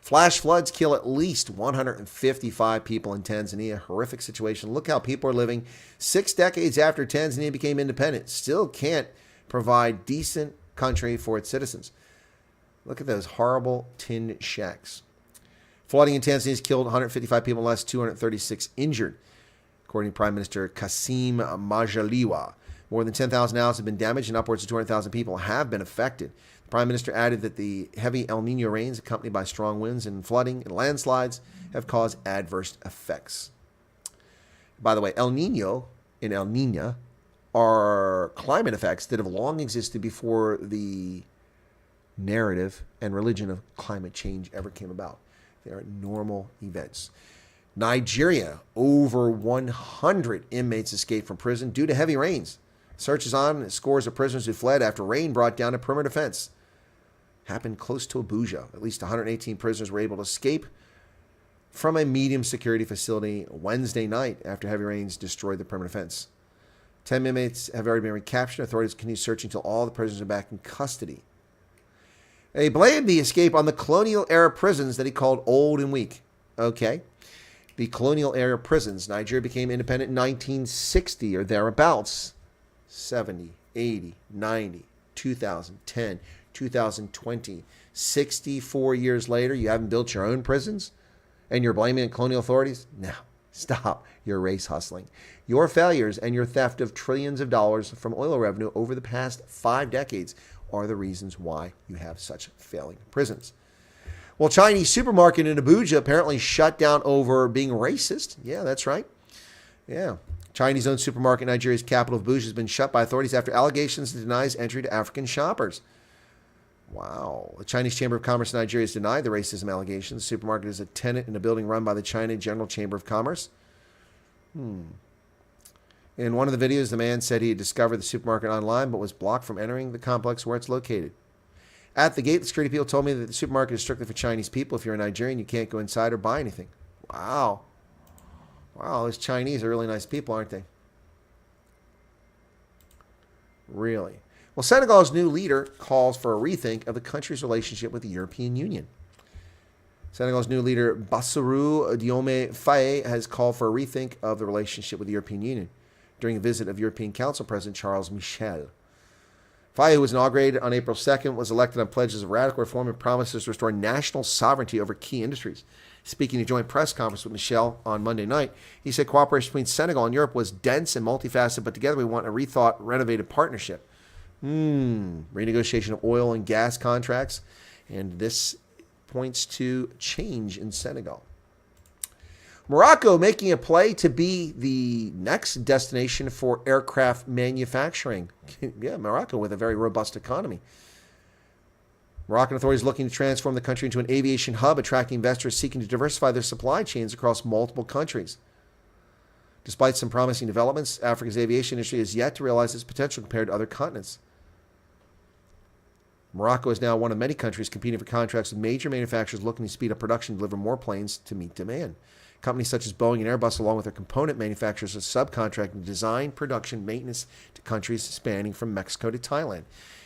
Flash floods kill at least 155 people in Tanzania. Horrific situation. Look how people are living 6 decades after Tanzania became independent. Still can't provide decent country for its citizens. Look at those horrible tin shacks. Flooding in Tanzania has killed 155 people, less 236 injured, according to Prime Minister Kassim Majaliwa. More than 10,000 houses have been damaged and upwards of 200,000 people have been affected. The Prime Minister added that the heavy El Nino rains, accompanied by strong winds and flooding and landslides, have caused adverse effects. By the way, El Nino and El Nina are climate effects that have long existed before the narrative and religion of climate change ever came about. They are normal events. Nigeria, over 100 inmates escaped from prison due to heavy rains. Search is on. Scores of prisoners who fled after rain brought down a perimeter fence. Happened close to Abuja. At least 118 prisoners were able to escape from a medium security facility Wednesday night after heavy rains destroyed the perimeter fence. 10 inmates have already been recaptured. Authorities continue searching until all the prisoners are back in custody. They blamed the escape on the colonial-era prisons that he called old and weak. Okay. The colonial-era prisons. Nigeria became independent in 1960 or thereabouts. 70, 80, 90, 2010, 2020. 64 years later, you haven't built your own prisons? And you're blaming the colonial authorities? No. Stop your race hustling. Your failures and your theft of trillions of dollars from oil revenue over the past 5 decades are the reasons why you have such failing prisons. Well, Chinese supermarket in Abuja apparently shut down over being racist. Yeah, that's right. Yeah. Chinese-owned supermarket in Nigeria's capital of Abuja has been shut by authorities after allegations it denies entry to African shoppers. Wow. The Chinese Chamber of Commerce in Nigeria has denied the racism allegations. The supermarket is a tenant in a building run by the China General Chamber of Commerce. In one of the videos, the man said he had discovered the supermarket online but was blocked from entering the complex where it's located. At the gate, the security people told me that the supermarket is strictly for Chinese people. If you're a Nigerian, you can't go inside or buy anything. Wow. Wow, those Chinese are really nice people, aren't they? Really? Well, Senegal's new leader calls for a rethink of the country's relationship with the European Union. Senegal's new leader, Bassirou Diomaye Faye, has called for a rethink of the relationship with the European Union during a visit of European Council President Charles Michel. Faye, who was inaugurated on April 2nd, was elected on pledges of radical reform and promises to restore national sovereignty over key industries. Speaking at a joint press conference with Michel on Monday night, he said cooperation between Senegal and Europe was dense and multifaceted, but together we want a rethought, renovated partnership. Renegotiation of oil and gas contracts, and this points to change in Senegal. Morocco making a play to be the next destination for aircraft manufacturing. Yeah, Morocco with a very robust economy. Moroccan authorities looking to transform the country into an aviation hub, attracting investors seeking to diversify their supply chains across multiple countries. Despite some promising developments, Africa's aviation industry has yet to realize its potential compared to other continents. Morocco is now one of many countries competing for contracts with major manufacturers looking to speed up production and deliver more planes to meet demand. Companies such as Boeing and Airbus, along with their component manufacturers, are subcontracting design, production, maintenance to countries spanning from Mexico to Thailand.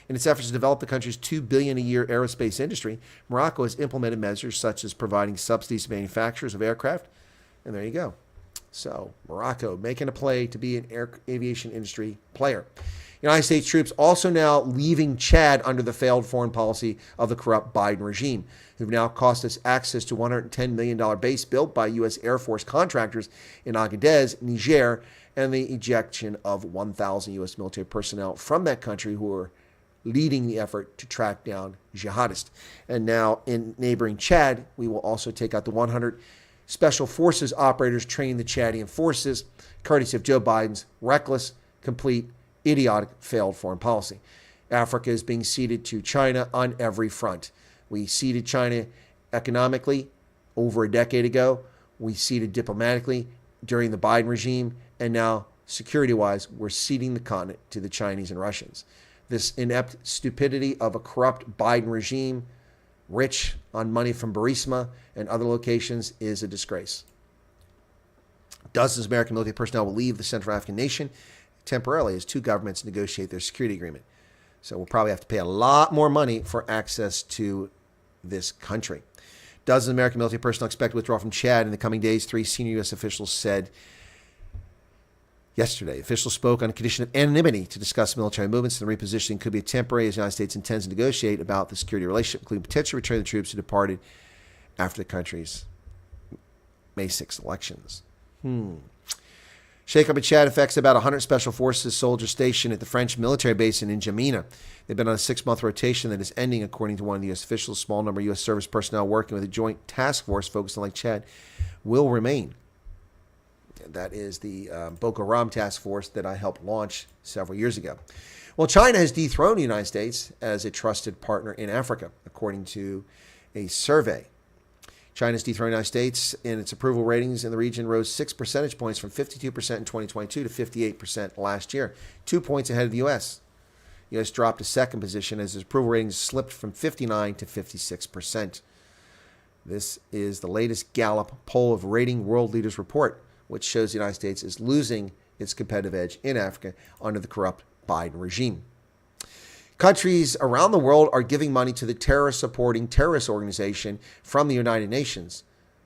In its efforts to develop the country's $2 billion a year aerospace industry, Morocco has implemented measures such as providing subsidies to manufacturers of aircraft. And there you go. So, Morocco making a play to be an aviation industry player. United States troops also now leaving Chad under the failed foreign policy of the corrupt Biden regime, who've now cost us access to $110 million base built by U.S. Air Force contractors in Agadez, Niger, and the ejection of 1,000 U.S. military personnel from that country who are leading the effort to track down jihadists. And now in neighboring Chad, we will also take out the 100 special forces operators training the Chadian forces, courtesy of Joe Biden's reckless, complete, idiotic, failed foreign policy. Africa is being ceded to China on every front. We ceded China economically over a decade ago. We ceded diplomatically during the Biden regime. And now, security-wise, we're ceding the continent to the Chinese and Russians. This inept stupidity of a corrupt Biden regime, rich on money from Burisma and other locations, is a disgrace. Dozens of American military personnel will leave the Central African nation temporarily as two governments negotiate their security agreement. So we'll probably have to pay a lot more money for access to this country. Dozens of American military personnel expect to withdraw from Chad in the coming days, 3 senior U.S. officials said yesterday. Officials spoke on a condition of anonymity to discuss military movements, and the repositioning could be temporary as the United States intends to negotiate about the security relationship, including potentially returning the troops who departed after the country's May 6 elections. Shake-up in Chad affects about 100 Special Forces soldiers stationed at the French military base in N'Djamena. They've been on a 6-month rotation that is ending, according to one of the U.S. officials. A small number of U.S. service personnel working with a joint task force focused on Lake Chad will remain. That is the Boko Haram task force that I helped launch several years ago. Well, China has dethroned the United States as a trusted partner in Africa, according to a survey. China's dethroned the United States in its approval ratings in the region rose 6 percentage points from 52% in 2022 to 58% last year, 2 points ahead of the U.S. The U.S. dropped to second position as its approval ratings slipped from 59 to 56%. This is the latest Gallup poll of rating world leaders report, which shows the United States is losing its competitive edge in Africa under the corrupt Biden regime. Countries around the world are giving money to the terrorist-supporting terrorist organization from the United Nations.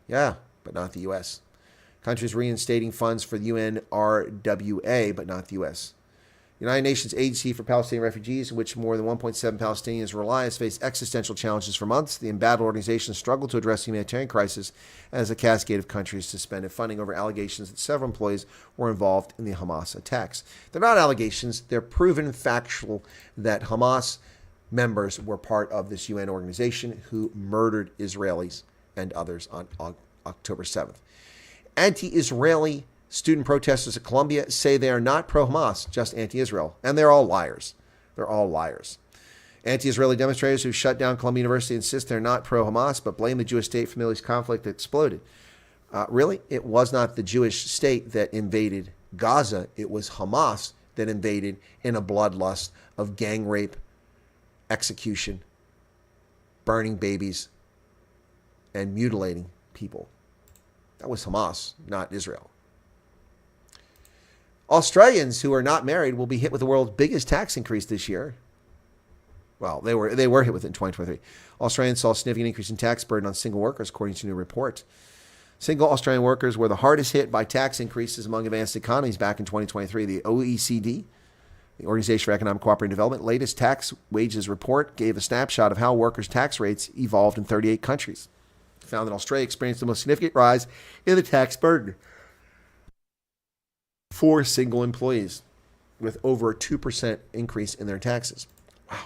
Yeah, but not the U.S. Countries reinstating funds for the UNRWA, but not the U.S. The United Nations Agency for Palestinian Refugees, in which more than 1.7 Palestinians rely, has faced existential challenges for months. The embattled organization struggled to address the humanitarian crisis as a cascade of countries suspended funding over allegations that several employees were involved in the Hamas attacks. They're not allegations. They're proven factual that Hamas members were part of this UN organization who murdered Israelis and others on October 7th. Anti-Israeli student protesters at Columbia say they are not pro-Hamas, just anti-Israel. And they're all liars. They're all liars. Anti-Israeli demonstrators who shut down Columbia University insist they're not pro-Hamas, but blame the Jewish state for the Middle East conflict that exploded. Really? It was not the Jewish state that invaded Gaza. It was Hamas that invaded in a bloodlust of gang rape, execution, burning babies, and mutilating people. That was Hamas, not Israel. Australians who are not married will be hit with the world's biggest tax increase this year. Well, they were hit with it in 2023. Australians saw a significant increase in tax burden on single workers, according to a new report. Single Australian workers were the hardest hit by tax increases among advanced economies back in 2023. The OECD, the Organization for Economic Cooperative Development, latest tax wages report gave a snapshot of how workers' tax rates evolved in 38 countries. It found that Australia experienced the most significant rise in the tax burden for single employees, with over a 2% increase in their taxes. Wow,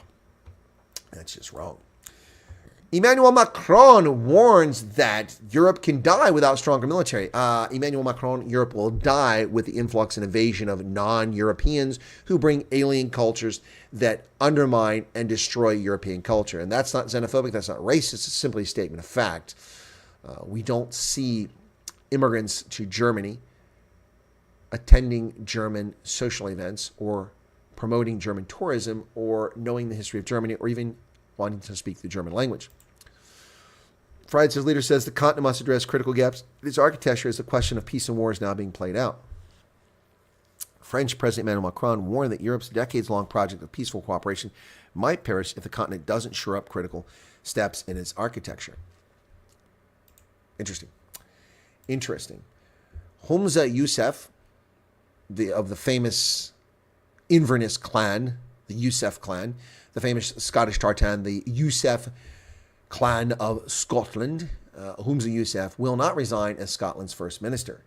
that's just wrong. Emmanuel Macron warns that Europe can die without stronger military. Emmanuel Macron, Europe will die with the influx and invasion of non-Europeans who bring alien cultures that undermine and destroy European culture. And that's not xenophobic, that's not racist, it's simply a statement of fact. We don't see immigrants to Germany attending German social events or promoting German tourism or knowing the history of Germany or even wanting to speak the German language. Friday's leader says the continent must address critical gaps in its architecture as the question of peace and war is now being played out. French President Emmanuel Macron warned that Europe's decades-long project of peaceful cooperation might perish if the continent doesn't shore up critical steps in its architecture. Interesting. Humza Yusaf, of the famous Inverness clan, the Yusuf clan, the famous Scottish tartan, the Yusuf clan of Scotland, Humza Yusaf, will not resign as Scotland's First Minister.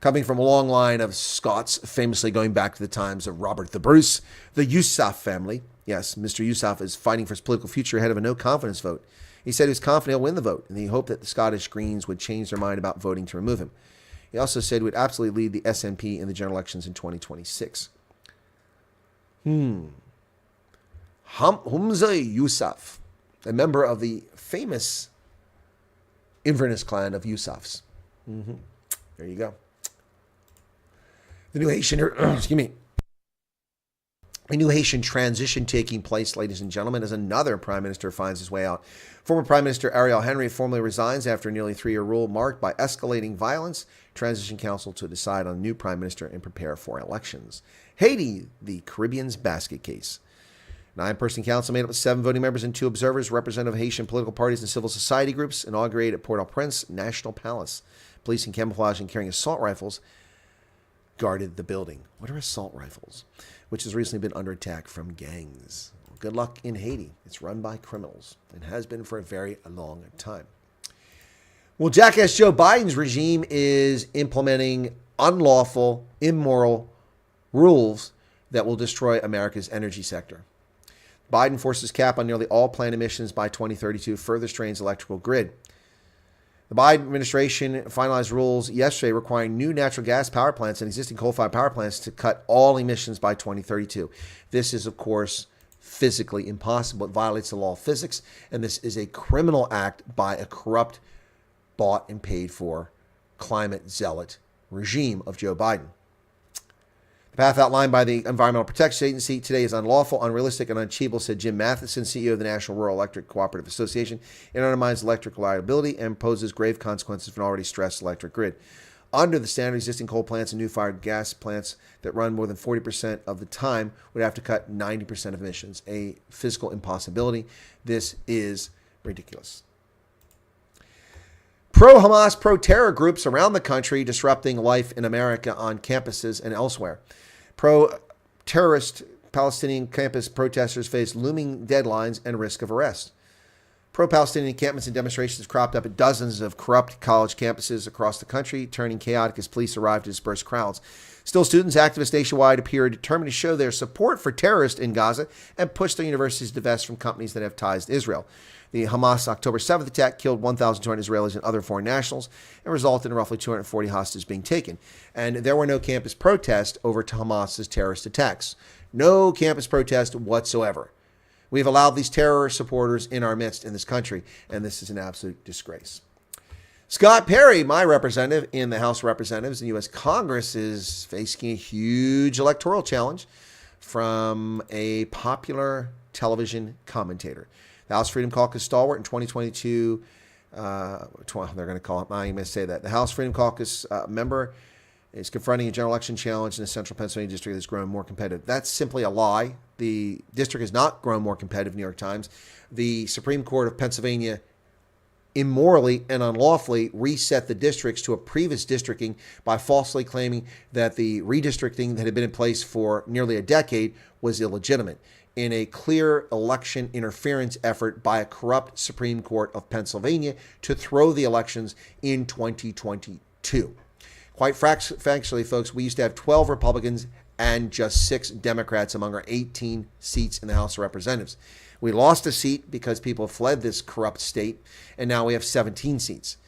Coming from a long line of Scots, famously going back to the times of Robert the Bruce, the Yusuf family, yes, Mr. Yusuf is fighting for his political future ahead of a no-confidence vote. He said he was confident he'll win the vote, and he hoped that the Scottish Greens would change their mind about voting to remove him. He also said he would absolutely lead the SNP in the general elections in 2026. Humza Yusaf, a member of the famous Inverness clan of Yusufs. There you go. The new Haitian, a new Haitian transition taking place, ladies and gentlemen, as another prime minister finds his way out. Former Prime Minister Ariel Henry formally resigns after a nearly 3-year rule marked by escalating violence. Transition Council to decide on a new prime minister and prepare for elections. Haiti, the Caribbean's basket case. 9-person council made up of 7 voting members and 2 observers, representative of Haitian political parties and civil society groups, inaugurated at Port-au-Prince National Palace. Police in camouflage and carrying assault rifles guarded the building. What are assault rifles? Which has recently been under attack from gangs. Well, good luck in Haiti. It's run by criminals and has been for a very long time. Well, jackass Joe Biden's regime is implementing unlawful, immoral rules that will destroy America's energy sector. Biden forces cap on nearly all planned emissions by 2032, further strains electrical grid. The Biden administration finalized rules yesterday requiring new natural gas power plants and existing coal-fired power plants to cut all emissions by 2032. This is, of course, physically impossible. It violates the law of physics, and this is a criminal act by a corrupt, bought and paid for climate zealot regime of Joe Biden. The path outlined by the Environmental Protection Agency today is unlawful, unrealistic, and unachievable, said Jim Matheson, CEO of the National Rural Electric Cooperative Association. It undermines electric reliability and poses grave consequences for an already stressed electric grid. Under the standard, existing coal plants and new fired gas plants that run more than 40% of the time would have to cut 90% of emissions, a physical impossibility. This is ridiculous. Pro-Hamas, pro-terror groups around the country disrupting life in America on campuses and elsewhere. Pro-terrorist Palestinian campus protesters face looming deadlines and risk of arrest. Pro-Palestinian encampments and demonstrations have cropped up at dozens of corrupt college campuses across the country, turning chaotic as police arrive to disperse crowds. Still, students, activists nationwide appear determined to show their support for terrorists in Gaza and push their universities to divest from companies that have ties to Israel. The Hamas October 7th attack killed 1,200 Israelis and other foreign nationals and resulted in roughly 240 hostages being taken. And there were no campus protests over Hamas's terrorist attacks. No campus protest whatsoever. We have allowed these terror supporters in our midst in this country, and this is an absolute disgrace. Scott Perry, my representative in the House of Representatives in U.S. Congress, is facing a huge electoral challenge from a popular television commentator. The House Freedom Caucus stalwart in 2022, they're going to call it, I'm going to say that. The House Freedom Caucus member is confronting a general election challenge in the central Pennsylvania district that's grown more competitive. That's simply a lie. The district has not grown more competitive, New York Times. The Supreme Court of Pennsylvania immorally and unlawfully reset the districts to a previous districting by falsely claiming that the redistricting that had been in place for nearly a decade was illegitimate in a clear election interference effort by a corrupt Supreme Court of Pennsylvania to throw the elections in 2022. Quite factually, folks, we used to have 12 Republicans and just 6 Democrats among our 18 seats in the House of Representatives. We lost a seat because people fled this corrupt state, and now we have 17 seats.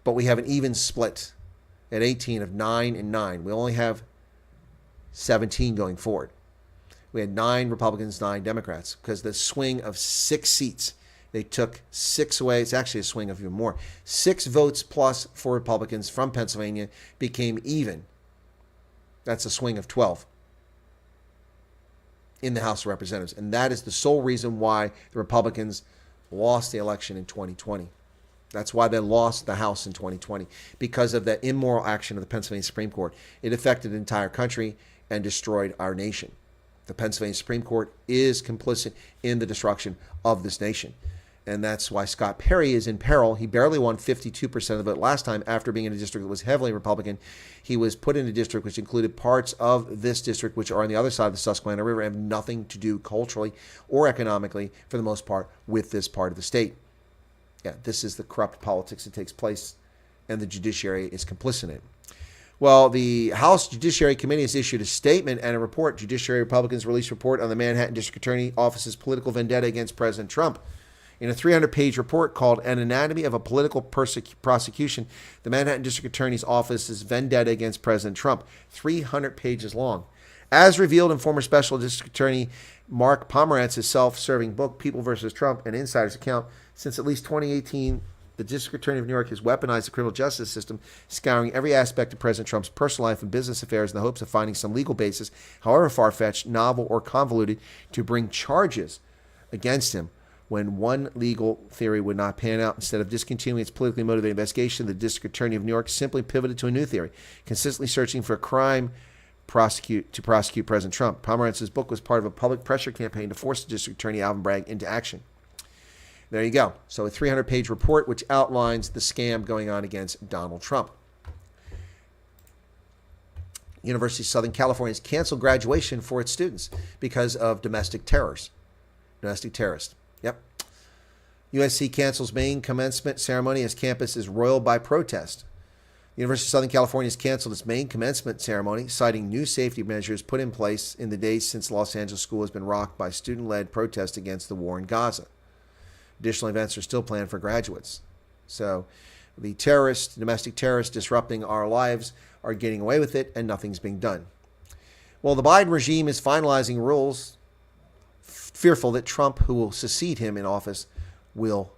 But we have an even split at 18 of 9 and 9. We only have 17 going forward. We had 9 Republicans, 9 Democrats, because the swing of 6 seats, they took 6 away. It's actually a swing of even more. 6 votes plus for Republicans from Pennsylvania became even. That's a swing of 12 in the House of Representatives. And that is the sole reason why the Republicans lost the election in 2020. That's why they lost the House in 2020, because of that immoral action of the Pennsylvania Supreme Court. It affected the entire country and destroyed our nation. The Pennsylvania Supreme Court is complicit in the destruction of this nation. And that's why Scott Perry is in peril. He barely won 52% of the vote last time after being in a district that was heavily Republican. He was put in a district which included parts of this district which are on the other side of the Susquehanna River and have nothing to do culturally or economically, for the most part, with this part of the state. Yeah, this is the corrupt politics that takes place, and the judiciary is complicit in it. Well, the House Judiciary Committee has issued a statement and a report. Judiciary Republicans released a report on the Manhattan District Attorney Office's political vendetta against President Trump. In a 300-page report called An Anatomy of a Political Prosecution, the Manhattan District Attorney's Office's vendetta against President Trump, 300 pages long. As revealed in former Special District Attorney Mark Pomerantz's self-serving book, People vs. Trump, An Insider's Account, since at least 2018, the District Attorney of New York has weaponized the criminal justice system, scouring every aspect of President Trump's personal life and business affairs in the hopes of finding some legal basis, however far-fetched, novel, or convoluted, to bring charges against him when one legal theory would not pan out. Instead of discontinuing its politically motivated investigation, the District Attorney of New York simply pivoted to a new theory, consistently searching for a crime to prosecute President Trump. Pomerantz's book was part of a public pressure campaign to force the District Attorney Alvin Bragg into action. There you go. So a 300-page report which outlines the scam going on against Donald Trump. University of Southern California has canceled graduation for its students because of domestic terrorists. Domestic terrorists. Yep. USC cancels main commencement ceremony as campus is roiled by protest. The University of Southern California has canceled its main commencement ceremony, citing new safety measures put in place in the days since Los Angeles school has been rocked by student-led protests against the war in Gaza. Additional events are still planned for graduates. So the terrorists, domestic terrorists disrupting our lives, are getting away with it, and nothing's being done. Well, the Biden regime is finalizing rules, fearful that Trump, who will succeed him in office, will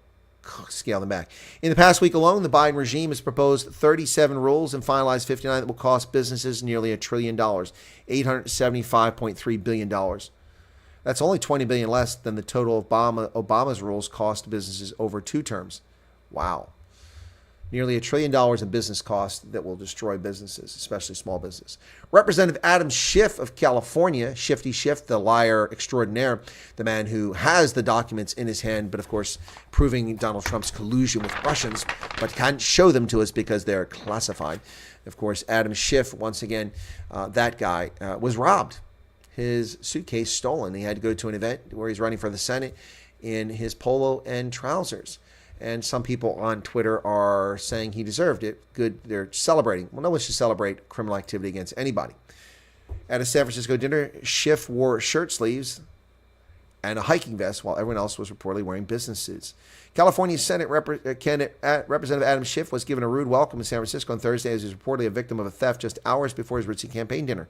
scale them back. In the past week alone, the Biden regime has proposed 37 rules and finalized 59 that will cost businesses nearly $1 trillion, $875.3 billion. That's only $20 billion less than the total of Obama's rules cost businesses over 2 terms. Wow. Nearly $1 trillion in business costs that will destroy businesses, especially small business. Representative Adam Schiff of California, Shifty Schiff, the liar extraordinaire, the man who has the documents in his hand, but of course proving Donald Trump's collusion with Russians, but can't show them to us because they're classified. Of course, Adam Schiff, once again, that guy was robbed. His suitcase stolen. He had to go to an event where he's running for the Senate in his polo and trousers. And some people on Twitter are saying he deserved it. Good, they're celebrating. Well, no one should celebrate criminal activity against anybody. At a San Francisco dinner, Schiff wore shirt sleeves and a hiking vest while everyone else was reportedly wearing business suits. California Senate Representative Adam Schiff was given a rude welcome in San Francisco on Thursday as he was reportedly a victim of a theft just hours before his ritzy campaign dinner.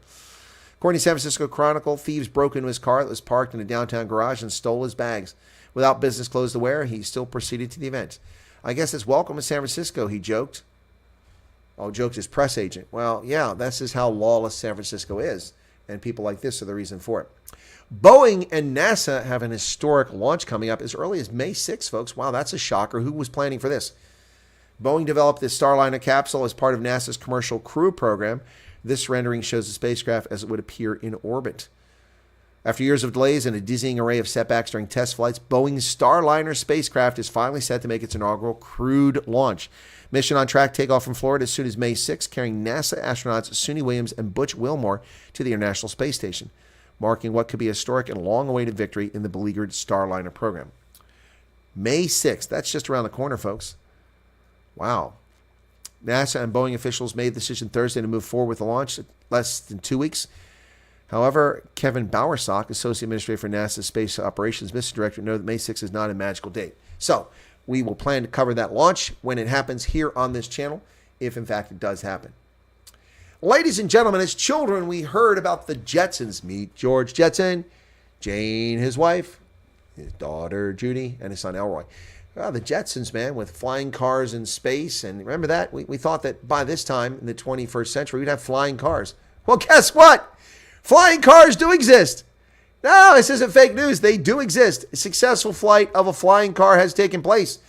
According to San Francisco Chronicle, thieves broke into his car that was parked in a downtown garage and stole his bags. Without business clothes to wear, he still proceeded to the event. I guess it's welcome in San Francisco, he joked. Oh, joked his press agent. Well, yeah, this is how lawless San Francisco is, and people like this are the reason for it. Boeing and NASA have an historic launch coming up as early as May 6th, folks. Wow, that's a shocker. Who was planning for this? Boeing developed this Starliner capsule as part of NASA's Commercial Crew Program. This rendering shows the spacecraft as it would appear in orbit. After years of delays and a dizzying array of setbacks during test flights, Boeing's Starliner spacecraft is finally set to make its inaugural crewed launch. Mission on track, takeoff from Florida as soon as May 6, carrying NASA astronauts Suni Williams and Butch Wilmore to the International Space Station, marking what could be a historic and long-awaited victory in the beleaguered Starliner program. May 6th, that's just around the corner, folks. Wow. NASA and Boeing officials made the decision Thursday to move forward with the launch in less than 2 weeks. However, Kevin Bowersock, Associate Administrator for NASA's Space Operations Mission Director, noted that May 6th is not a magical date. So, we will plan to cover that launch when it happens here on this channel, if in fact it does happen. Ladies and gentlemen, as children, we heard about the Jetsons. Meet George Jetson, Jane, his wife, his daughter, Judy, and his son, Elroy. Well, the Jetsons, man, with flying cars in space. And remember that? We thought that by this time in the 21st century, we'd have flying cars. Well, guess what? Flying cars do exist. No, this isn't fake news. They do exist. A successful flight of a flying car has taken place.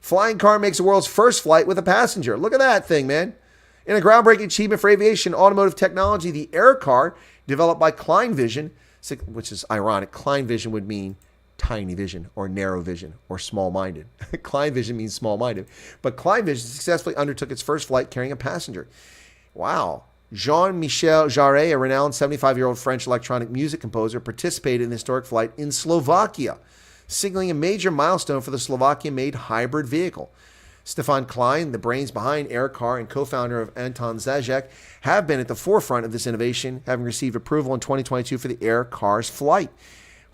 Flying car makes the world's first flight with a passenger. Look at that thing, man. In a groundbreaking achievement for aviation automotive technology, the air car, developed by Klein Vision, which is ironic. Klein Vision would mean tiny vision or narrow vision or small-minded. Klein Vision means small-minded. But Klein Vision successfully undertook its first flight carrying a passenger. Wow. Jean-Michel Jarre, a renowned 75-year-old French electronic music composer, participated in the historic flight in Slovakia, signaling a major milestone for the Slovakian-made hybrid vehicle. Stefan Klein, the brains behind Aircar and co-founder of Anton Zajac, have been at the forefront of this innovation, having received approval in 2022 for the Aircar's flight.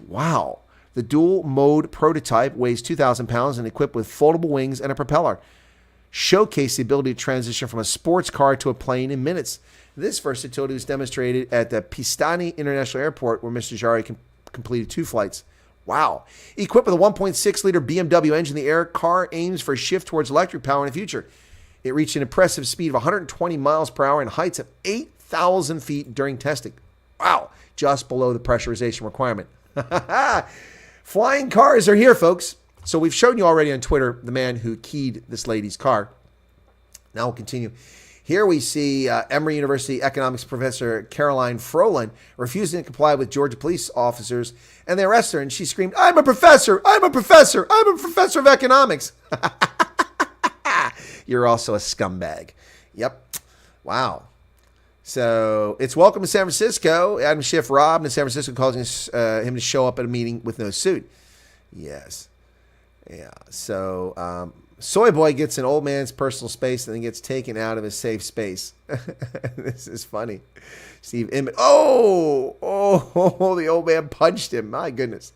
Wow. The dual-mode prototype weighs 2,000 pounds and equipped with foldable wings and a propeller. Showcased the ability to transition from a sports car to a plane in minutes. This versatility was demonstrated at the Pistani International Airport, where Mr. Jari completed 2 flights. Wow. Equipped with a 1.6-liter BMW engine, the Air car aims for a shift towards electric power in the future. It reached an impressive speed of 120 miles per hour and heights of 8,000 feet during testing. Wow. Just below the pressurization requirement. Flying cars are here, folks. So we've shown you already on Twitter the man who keyed this lady's car. Now we'll continue. Here we see Emory University economics professor Caroline Frolin refusing to comply with Georgia police officers, and they arrest her, and she screamed, "I'm a professor! I'm a professor! I'm a professor of economics!" You're also a scumbag. Yep. Wow. So it's welcome to San Francisco. Adam Schiff robbed in San Francisco, causing him to show up at a meeting with no suit. Yes. Yeah. So Soy Boy gets an old man's personal space and then gets taken out of his safe space. This is funny. Steve Emmett. Oh, the old man punched him. My goodness.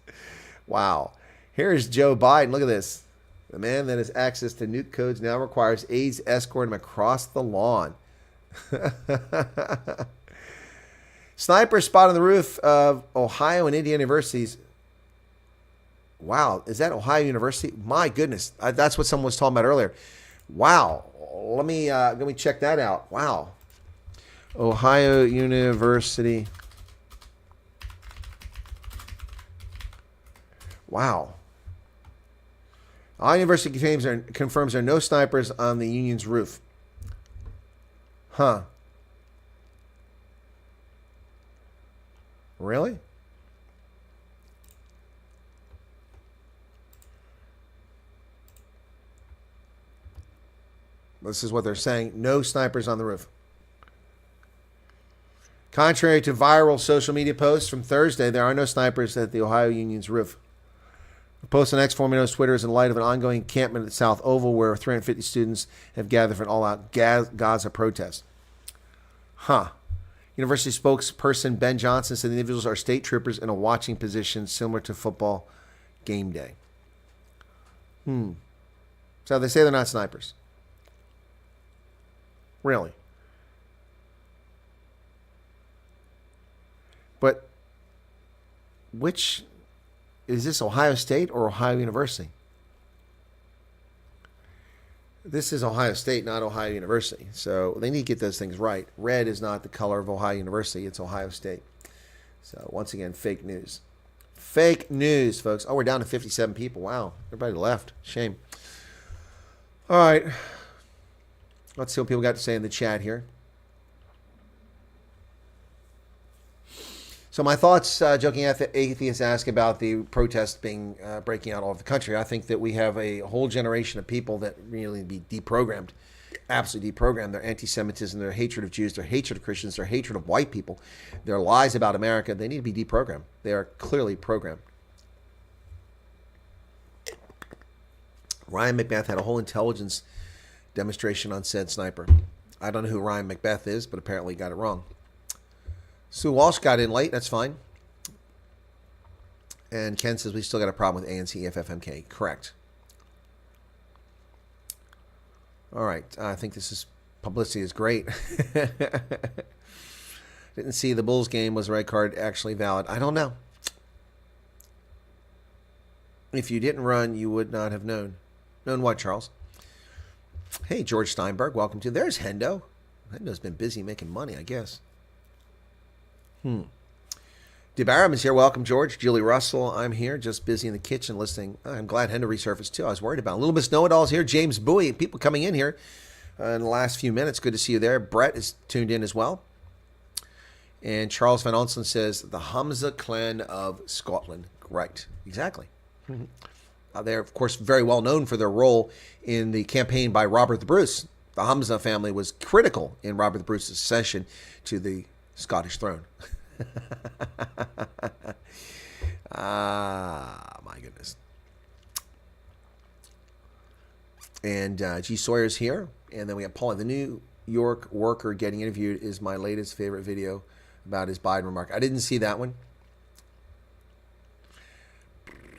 Wow. Here's Joe Biden. Look at this. The man that has access to nuke codes now requires aides escort him across the lawn. Sniper spotted on the roof of Ohio and Indiana universities. Wow, is that Ohio University? My goodness, that's what someone was talking about earlier. Wow, let me check that out. Wow, Ohio University. Wow. Ohio University confirms there are no snipers on the union's roof. Huh. Really? This is what they're saying. No snipers on the roof. Contrary to viral social media posts from Thursday, there are no snipers at the Ohio Union's roof. The post on X formerly known as Twitter is in light of an ongoing encampment at South Oval where 350 students have gathered for an all-out Gaza protest. Huh. University spokesperson Ben Johnson said the individuals are state troopers in a watching position similar to football game day. So they say they're not snipers. Really? But which is this, Ohio State or Ohio University? This is Ohio State, not Ohio University. So they need to get those things right. Red is not the color of Ohio University. It's Ohio State. So once again, fake news. Fake news, folks. Oh, we're down to 57 people. Wow. Everybody left. Shame. All right. Let's see what people got to say in the chat here. So my thoughts, Joking Atheist ask about the protests being breaking out all over the country. I think that we have a whole generation of people that really need to be deprogrammed, absolutely deprogrammed. Their anti-Semitism, their hatred of Jews, their hatred of Christians, their hatred of white people, their lies about America, they need to be deprogrammed. They are clearly programmed. Ryan McBeth had a whole intelligence demonstration on said sniper. I don't know who Ryan McBeth is, but apparently he got it wrong. Sue Walsh got in late. That's fine. And Ken says we still got a problem with ANC FFMK. Correct. All right. I think this is publicity is great. Didn't see the Bulls game. Was the red card actually valid? I don't know. If you didn't run, you would not have known. Known what, Charles? Hey, George Steinberg. Welcome to. There's Hendo. Hendo's been busy making money, I guess. DeBaram is here. Welcome, George. Julie Russell, I'm here, just busy in the kitchen listening. I'm glad Hendo resurfaced, too. I was worried about it. Little Miss Know-It-All's here. James Bowie, people coming in here in the last few minutes. Good to see you there. Brett is tuned in as well. And Charles Van Onselen says, the Humza clan of Scotland. Right. Exactly. They're, of course, very well known for their role in the campaign by Robert the Bruce. The Humza family was critical in Robert the Bruce's accession to the Scottish throne. My goodness. And G. Sawyer's here. And then we have Paul. The New York worker getting interviewed is my latest favorite video about his Biden remark. I didn't see that one.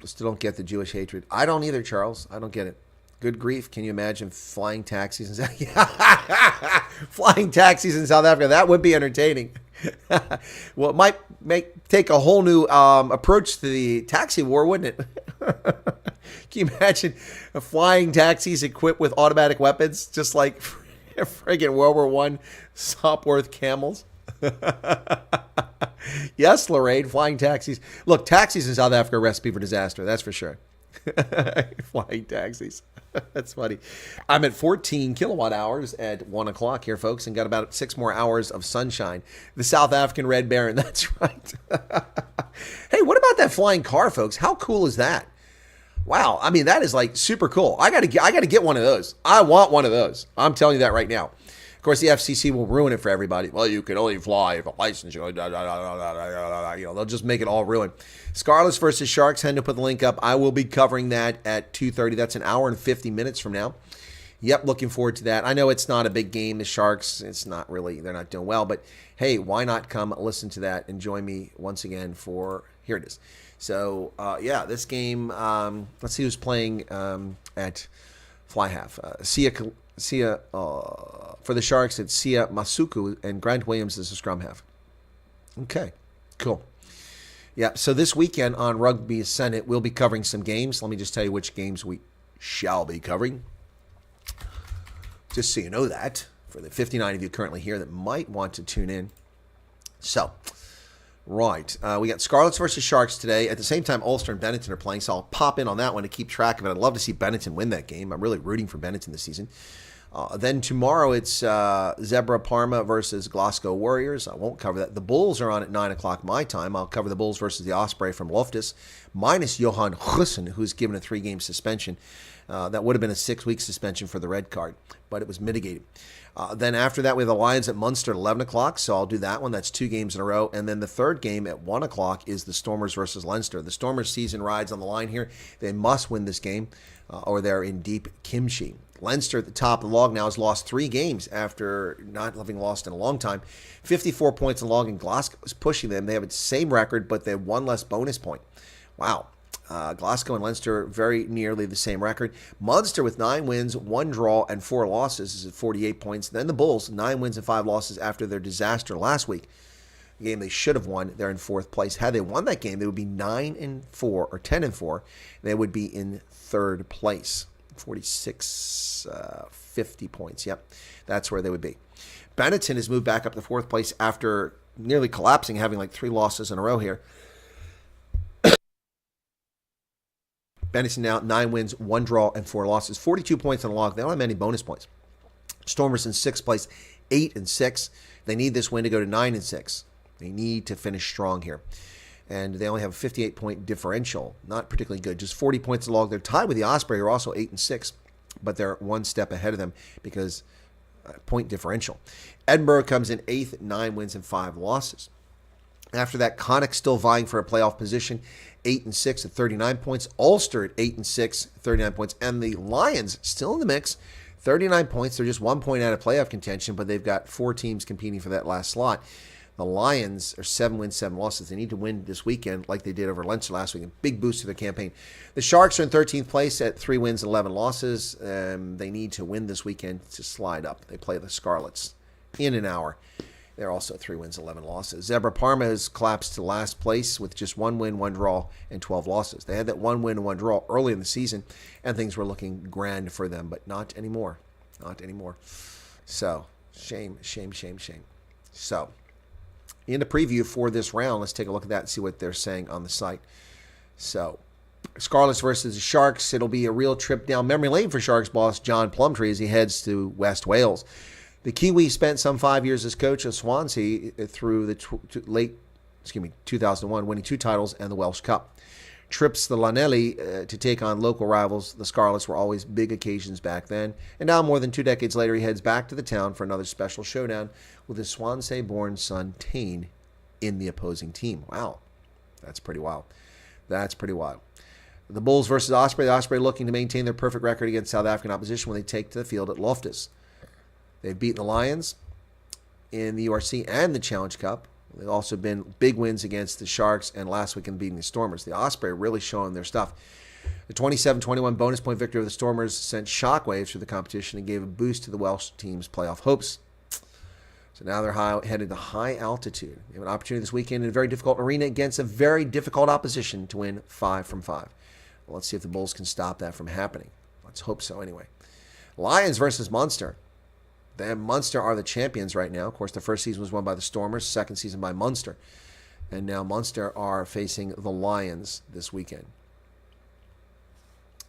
Still don't get the Jewish hatred. I don't either, Charles. I don't get it. Good grief. Can you imagine flying taxis in South flying taxis in South Africa? That would be entertaining. Well, it might take a whole new approach to the taxi war, wouldn't it? Can you imagine flying taxis equipped with automatic weapons, just like friggin' World War I Sopwith camels? Yes, Lorraine, flying taxis. Look, taxis in South Africa are a recipe for disaster. That's for sure. Flying taxis. That's funny. I'm at 14 kilowatt hours at 1 o'clock here, folks, and got about 6 more hours of sunshine. The South African Red Baron. That's right. Hey, what about that flying car, folks? How cool is that? Wow. I mean, that is like super cool. I got to get one of those. I want one of those. I'm telling you that right now. Of course, the FCC will ruin it for everybody. Well, you can only fly if a license. You know, they'll just make it all ruined. Scarlets versus Sharks. Hendo put the link up. I will be covering that at 2:30. That's an hour and 50 minutes from now. Yep, looking forward to that. I know it's not a big game. The Sharks, it's not really, they're not doing well. But, hey, why not come listen to that and join me once again for, here it is. So, yeah, this game, let's see who's playing at fly half. Sia, for the Sharks, it's Sia Masuku, and Grant Williams is the scrum half. Okay, cool. Yeah, so this weekend on Rugby Senate, we'll be covering some games. Let me just tell you which games we shall be covering. Just so you know that, for the 59 of you currently here that might want to tune in. So, right, we got Scarlets versus Sharks today. At the same time, Ulster and Benetton are playing, so I'll pop in on that one to keep track of it. I'd love to see Benetton win that game. I'm really rooting for Benetton this season. Then tomorrow it's Zebra Parma versus Glasgow Warriors. I won't cover that. The Bulls are on at 9 o'clock my time. I'll cover the Bulls versus the Osprey from Loftus, minus Johan Hussen, who's given a 3-game suspension. That would have been a 6-week suspension for the red card, but it was mitigated. Then after that, we have the Lions at Munster at 11 o'clock, so I'll do that one. That's 2 games in a row. And then the third game at 1 o'clock is the Stormers versus Leinster. The Stormers' season rides on the line here. They must win this game, or they're in deep kimchi. Leinster at the top of the log now has lost 3 games after not having lost in a long time. 54 points in the log, and Glasgow is pushing them. They have the same record, but they have 1 less bonus point. Wow. Glasgow and Leinster very nearly the same record. Munster with 9 wins, 1 draw, and 4 losses is at 48 points. Then the Bulls, 9 wins and 5 losses after their disaster last week. A game they should have won. They're in 4th place. Had they won that game, they would be 9-4 or 10-4. They would be in 3rd place. 46, 50 points. Yep, that's where they would be. Benetton has moved back up to 4th place after nearly collapsing, having like 3 losses in a row here. Benetton now 9 wins, 1 draw, and 4 losses. 42 points on the log. They don't have many bonus points. Stormers in 6th place, 8-6. They need this win to go to 9-6. They need to finish strong here. And they only have a 58-point differential. Not particularly good. Just 40 points along. They're tied with the Osprey, who are also 8-6. But they're one step ahead of them because point differential. Edinburgh comes in 8th, 9 wins and 5 losses. After that, Connacht still vying for a playoff position, 8-6 at 39 points. Ulster at 8-6, 39 points. And the Lions still in the mix, 39 points. They're just 1 point out of playoff contention, but they've got 4 teams competing for that last slot. The Lions are 7 wins, 7 losses. They need to win this weekend like they did over Leinster last week. A big boost to their campaign. The Sharks are in 13th place at 3 wins, 11 losses. They need to win this weekend to slide up. They play the Scarlets in an hour. They're also 3 wins, 11 losses. Zebra Parma has collapsed to last place with just 1 win, 1 draw, and 12 losses. They had that 1 win and 1 draw early in the season, and things were looking grand for them, but not anymore. Not anymore. So, shame. So, in the preview for this round, let's take a look at that and see what they're saying on the site. So, Scarlets versus the Sharks. It'll be a real trip down memory lane for Sharks boss John Plumtree as he heads to West Wales. The Kiwi spent some 5 years as coach of Swansea through the late 2001, winning 2 titles and the Welsh Cup. Trips the Lanelli to take on local rivals. The Scarlets were always big occasions back then. And now, more than 2 decades later, he heads back to the town for another special showdown with his Swansea-born son, Tane, in the opposing team. Wow. That's pretty wild. That's pretty wild. The Bulls versus Osprey. The Osprey looking to maintain their perfect record against South African opposition when they take to the field at Loftus. They've beaten the Lions in the URC and the Challenge Cup. They've also been big wins against the Sharks and last week in beating the Stormers. The Osprey really showing their stuff. The 27-21 bonus point victory of the Stormers sent shockwaves through the competition and gave a boost to the Welsh team's playoff hopes. So now they're headed to high altitude. They have an opportunity this weekend in a very difficult arena against a very difficult opposition to win 5 from 5. Well, let's see if the Bulls can stop that from happening. Let's hope so anyway. Lions versus Munster. Munster are the champions right now. Of course, the first season was won by the Stormers, second season by Munster. And now Munster are facing the Lions this weekend.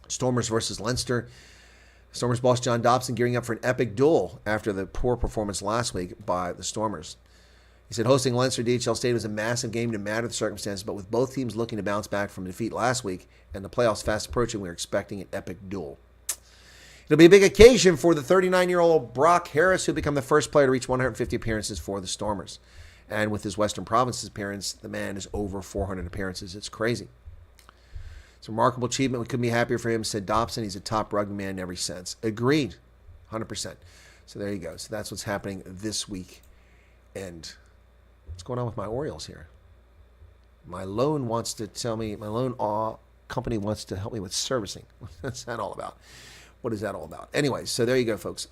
Stormers versus Leinster. Stormers boss John Dobson gearing up for an epic duel after the poor performance last week by the Stormers. He said hosting Leinster DHL Stadium was a massive game no matter the circumstances, but with both teams looking to bounce back from defeat last week and the playoffs fast approaching, we're expecting an epic duel. It'll be a big occasion for the 39-year-old Brock Harris, who become the first player to reach 150 appearances for the Stormers. And with his Western Provinces appearance, the man is over 400 appearances. It's crazy. It's a remarkable achievement. We couldn't be happier for him, said Dobson. He's a top rugby man in every sense. Agreed. 100%. So there you go. So that's what's happening this week. And what's going on with my Orioles here? My loan wants to tell me, my loan company wants to help me with servicing. What's that all about? What is that all about? Anyway, so there you go, folks.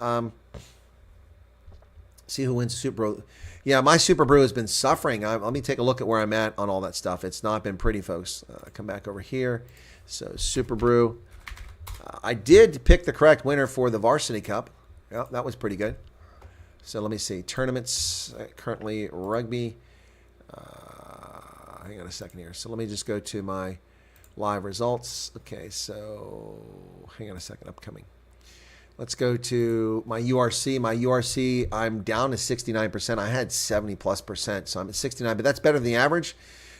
See who wins Super Brew. Yeah, my Super Brew has been suffering. Let me take a look at where I'm at on all that stuff. It's not been pretty, folks. Come back over here. So Super Brew. I did pick the correct winner for the Varsity Cup. Yeah, that was pretty good. So let me see. Tournaments, currently rugby. Hang on a second here. So let me just go to my live results. Okay, so hang on a second. Upcoming. Let's go to my URC. My URC, I'm down to 69%. I had 70+%, so I'm at 69, but that's better than the average.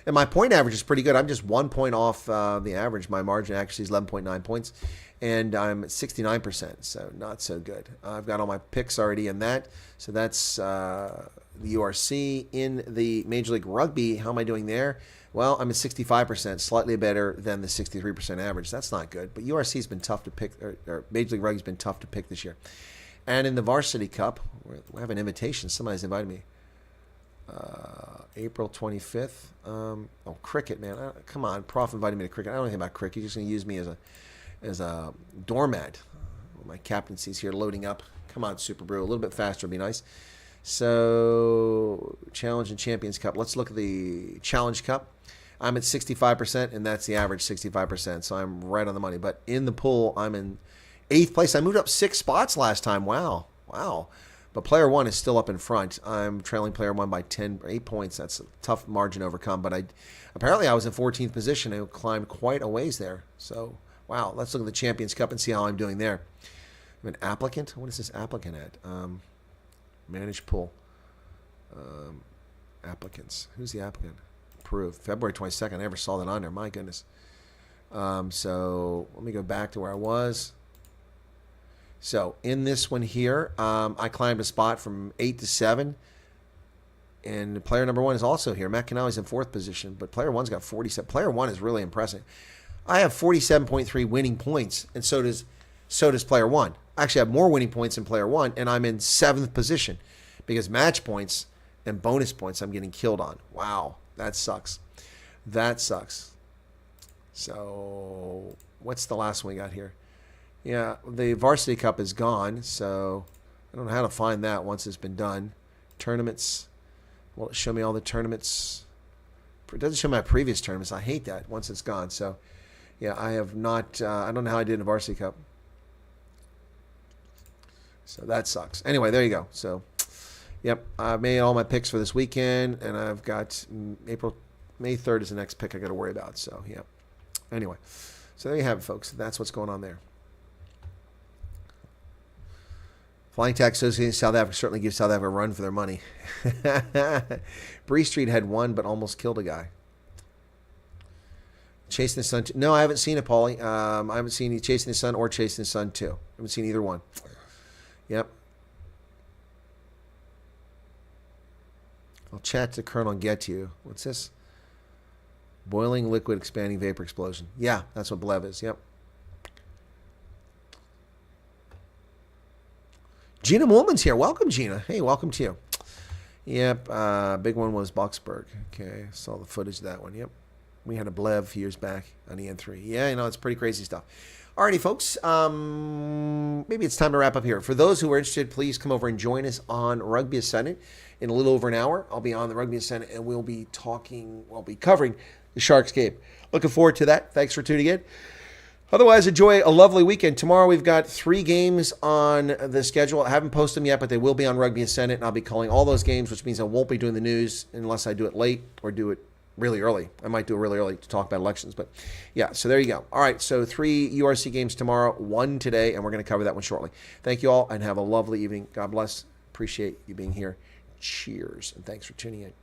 And my point average is pretty good. I'm just 1 point off the average. My margin actually is 11.9 points, and I'm at 69%, so not so good. I've got all my picks already in that, so that's the URC. In the Major League Rugby, how am I doing there? Well, I'm at 65%, slightly better than the 63% average. That's not good, but URC's been tough to pick, or Major League Rugby's been tough to pick this year. And in the Varsity Cup, we have an invitation. Somebody's invited me. April 25th. Cricket, man. Come on, Prof invited me to cricket. I don't know anything about cricket. He's just going to use me as a doormat. My captaincy's here loading up. Come on, Super Brew. A little bit faster would be nice. So, Challenge and Champions Cup. Let's look at the Challenge Cup. I'm at 65%, and that's the average, 65%. So I'm right on the money. But in the pool, I'm in 8th place. I moved up 6 spots last time. Wow. But player 1 is still up in front. I'm trailing player 1 by 8 points. That's a tough margin to overcome. But apparently I was in 14th position and climbed quite a ways there. So, wow. Let's look at the Champions Cup and see how I'm doing there. An applicant? What is this applicant at? Manage pool. Applicants. Who's the applicant? Approved. February 22nd. I never saw that on there. My goodness. So let me go back to where I was. So in this one here, I climbed a spot from 8 to 7. And player number 1 is also here. Matt Canale's in 4th position, but player 1's got 47. Player 1 is really impressive. I have 47.3 winning points, and so does player 1. I actually have more winning points than player 1, and I'm in 7th position because match points and bonus points I'm getting killed on. Wow, that sucks. That sucks. So what's the last one we got here? Yeah, the Varsity Cup is gone, so I don't know how to find that once it's been done. Tournaments. Will it show me all the tournaments? It doesn't show my previous tournaments. I hate that once it's gone. So, yeah, I have not. I don't know how I did in the Varsity Cup. So that sucks. Anyway, there you go. So, yep, I made all my picks for this weekend, and I've got May 3rd is the next pick I got to worry about. So, yeah. Anyway, so there you have it, folks. That's what's going on there. Flying Tax Association South Africa certainly gives South Africa a run for their money. Bree Street had one, but almost killed a guy. Chasing the Sun. No, I haven't seen it, Paulie. I haven't seen any Chasing the Sun or Chasing the Sun 2. I haven't seen either one. Yep. I'll chat to Colonel and get to you. What's this? Boiling liquid expanding vapor explosion. Yeah, that's what BLEV is. Yep. Gina Woolman's here. Welcome, Gina. Hey, welcome to you. Yep. Big one was Boxburg. Okay. Saw the footage of that one. Yep. We had a BLEV a few years back on EN3. Yeah, you know, it's pretty crazy stuff. Alrighty, folks. Maybe it's time to wrap up here. For those who are interested, please come over and join us on Rugby Ascendant in a little over an hour. I'll be on the Rugby Ascendant, and we'll be covering the Sharks game. Looking forward to that. Thanks for tuning in. Otherwise, enjoy a lovely weekend. Tomorrow we've got 3 games on the schedule. I haven't posted them yet, but they will be on Rugby Ascendant, and I'll be calling all those games, which means I won't be doing the news unless I do it late or do it really early. I might do it really early to talk about elections, but yeah, so there you go. All right, so 3 URC games tomorrow, 1 today, and we're going to cover that one shortly. Thank you all, and have a lovely evening. God bless. Appreciate you being here. Cheers, and thanks for tuning in.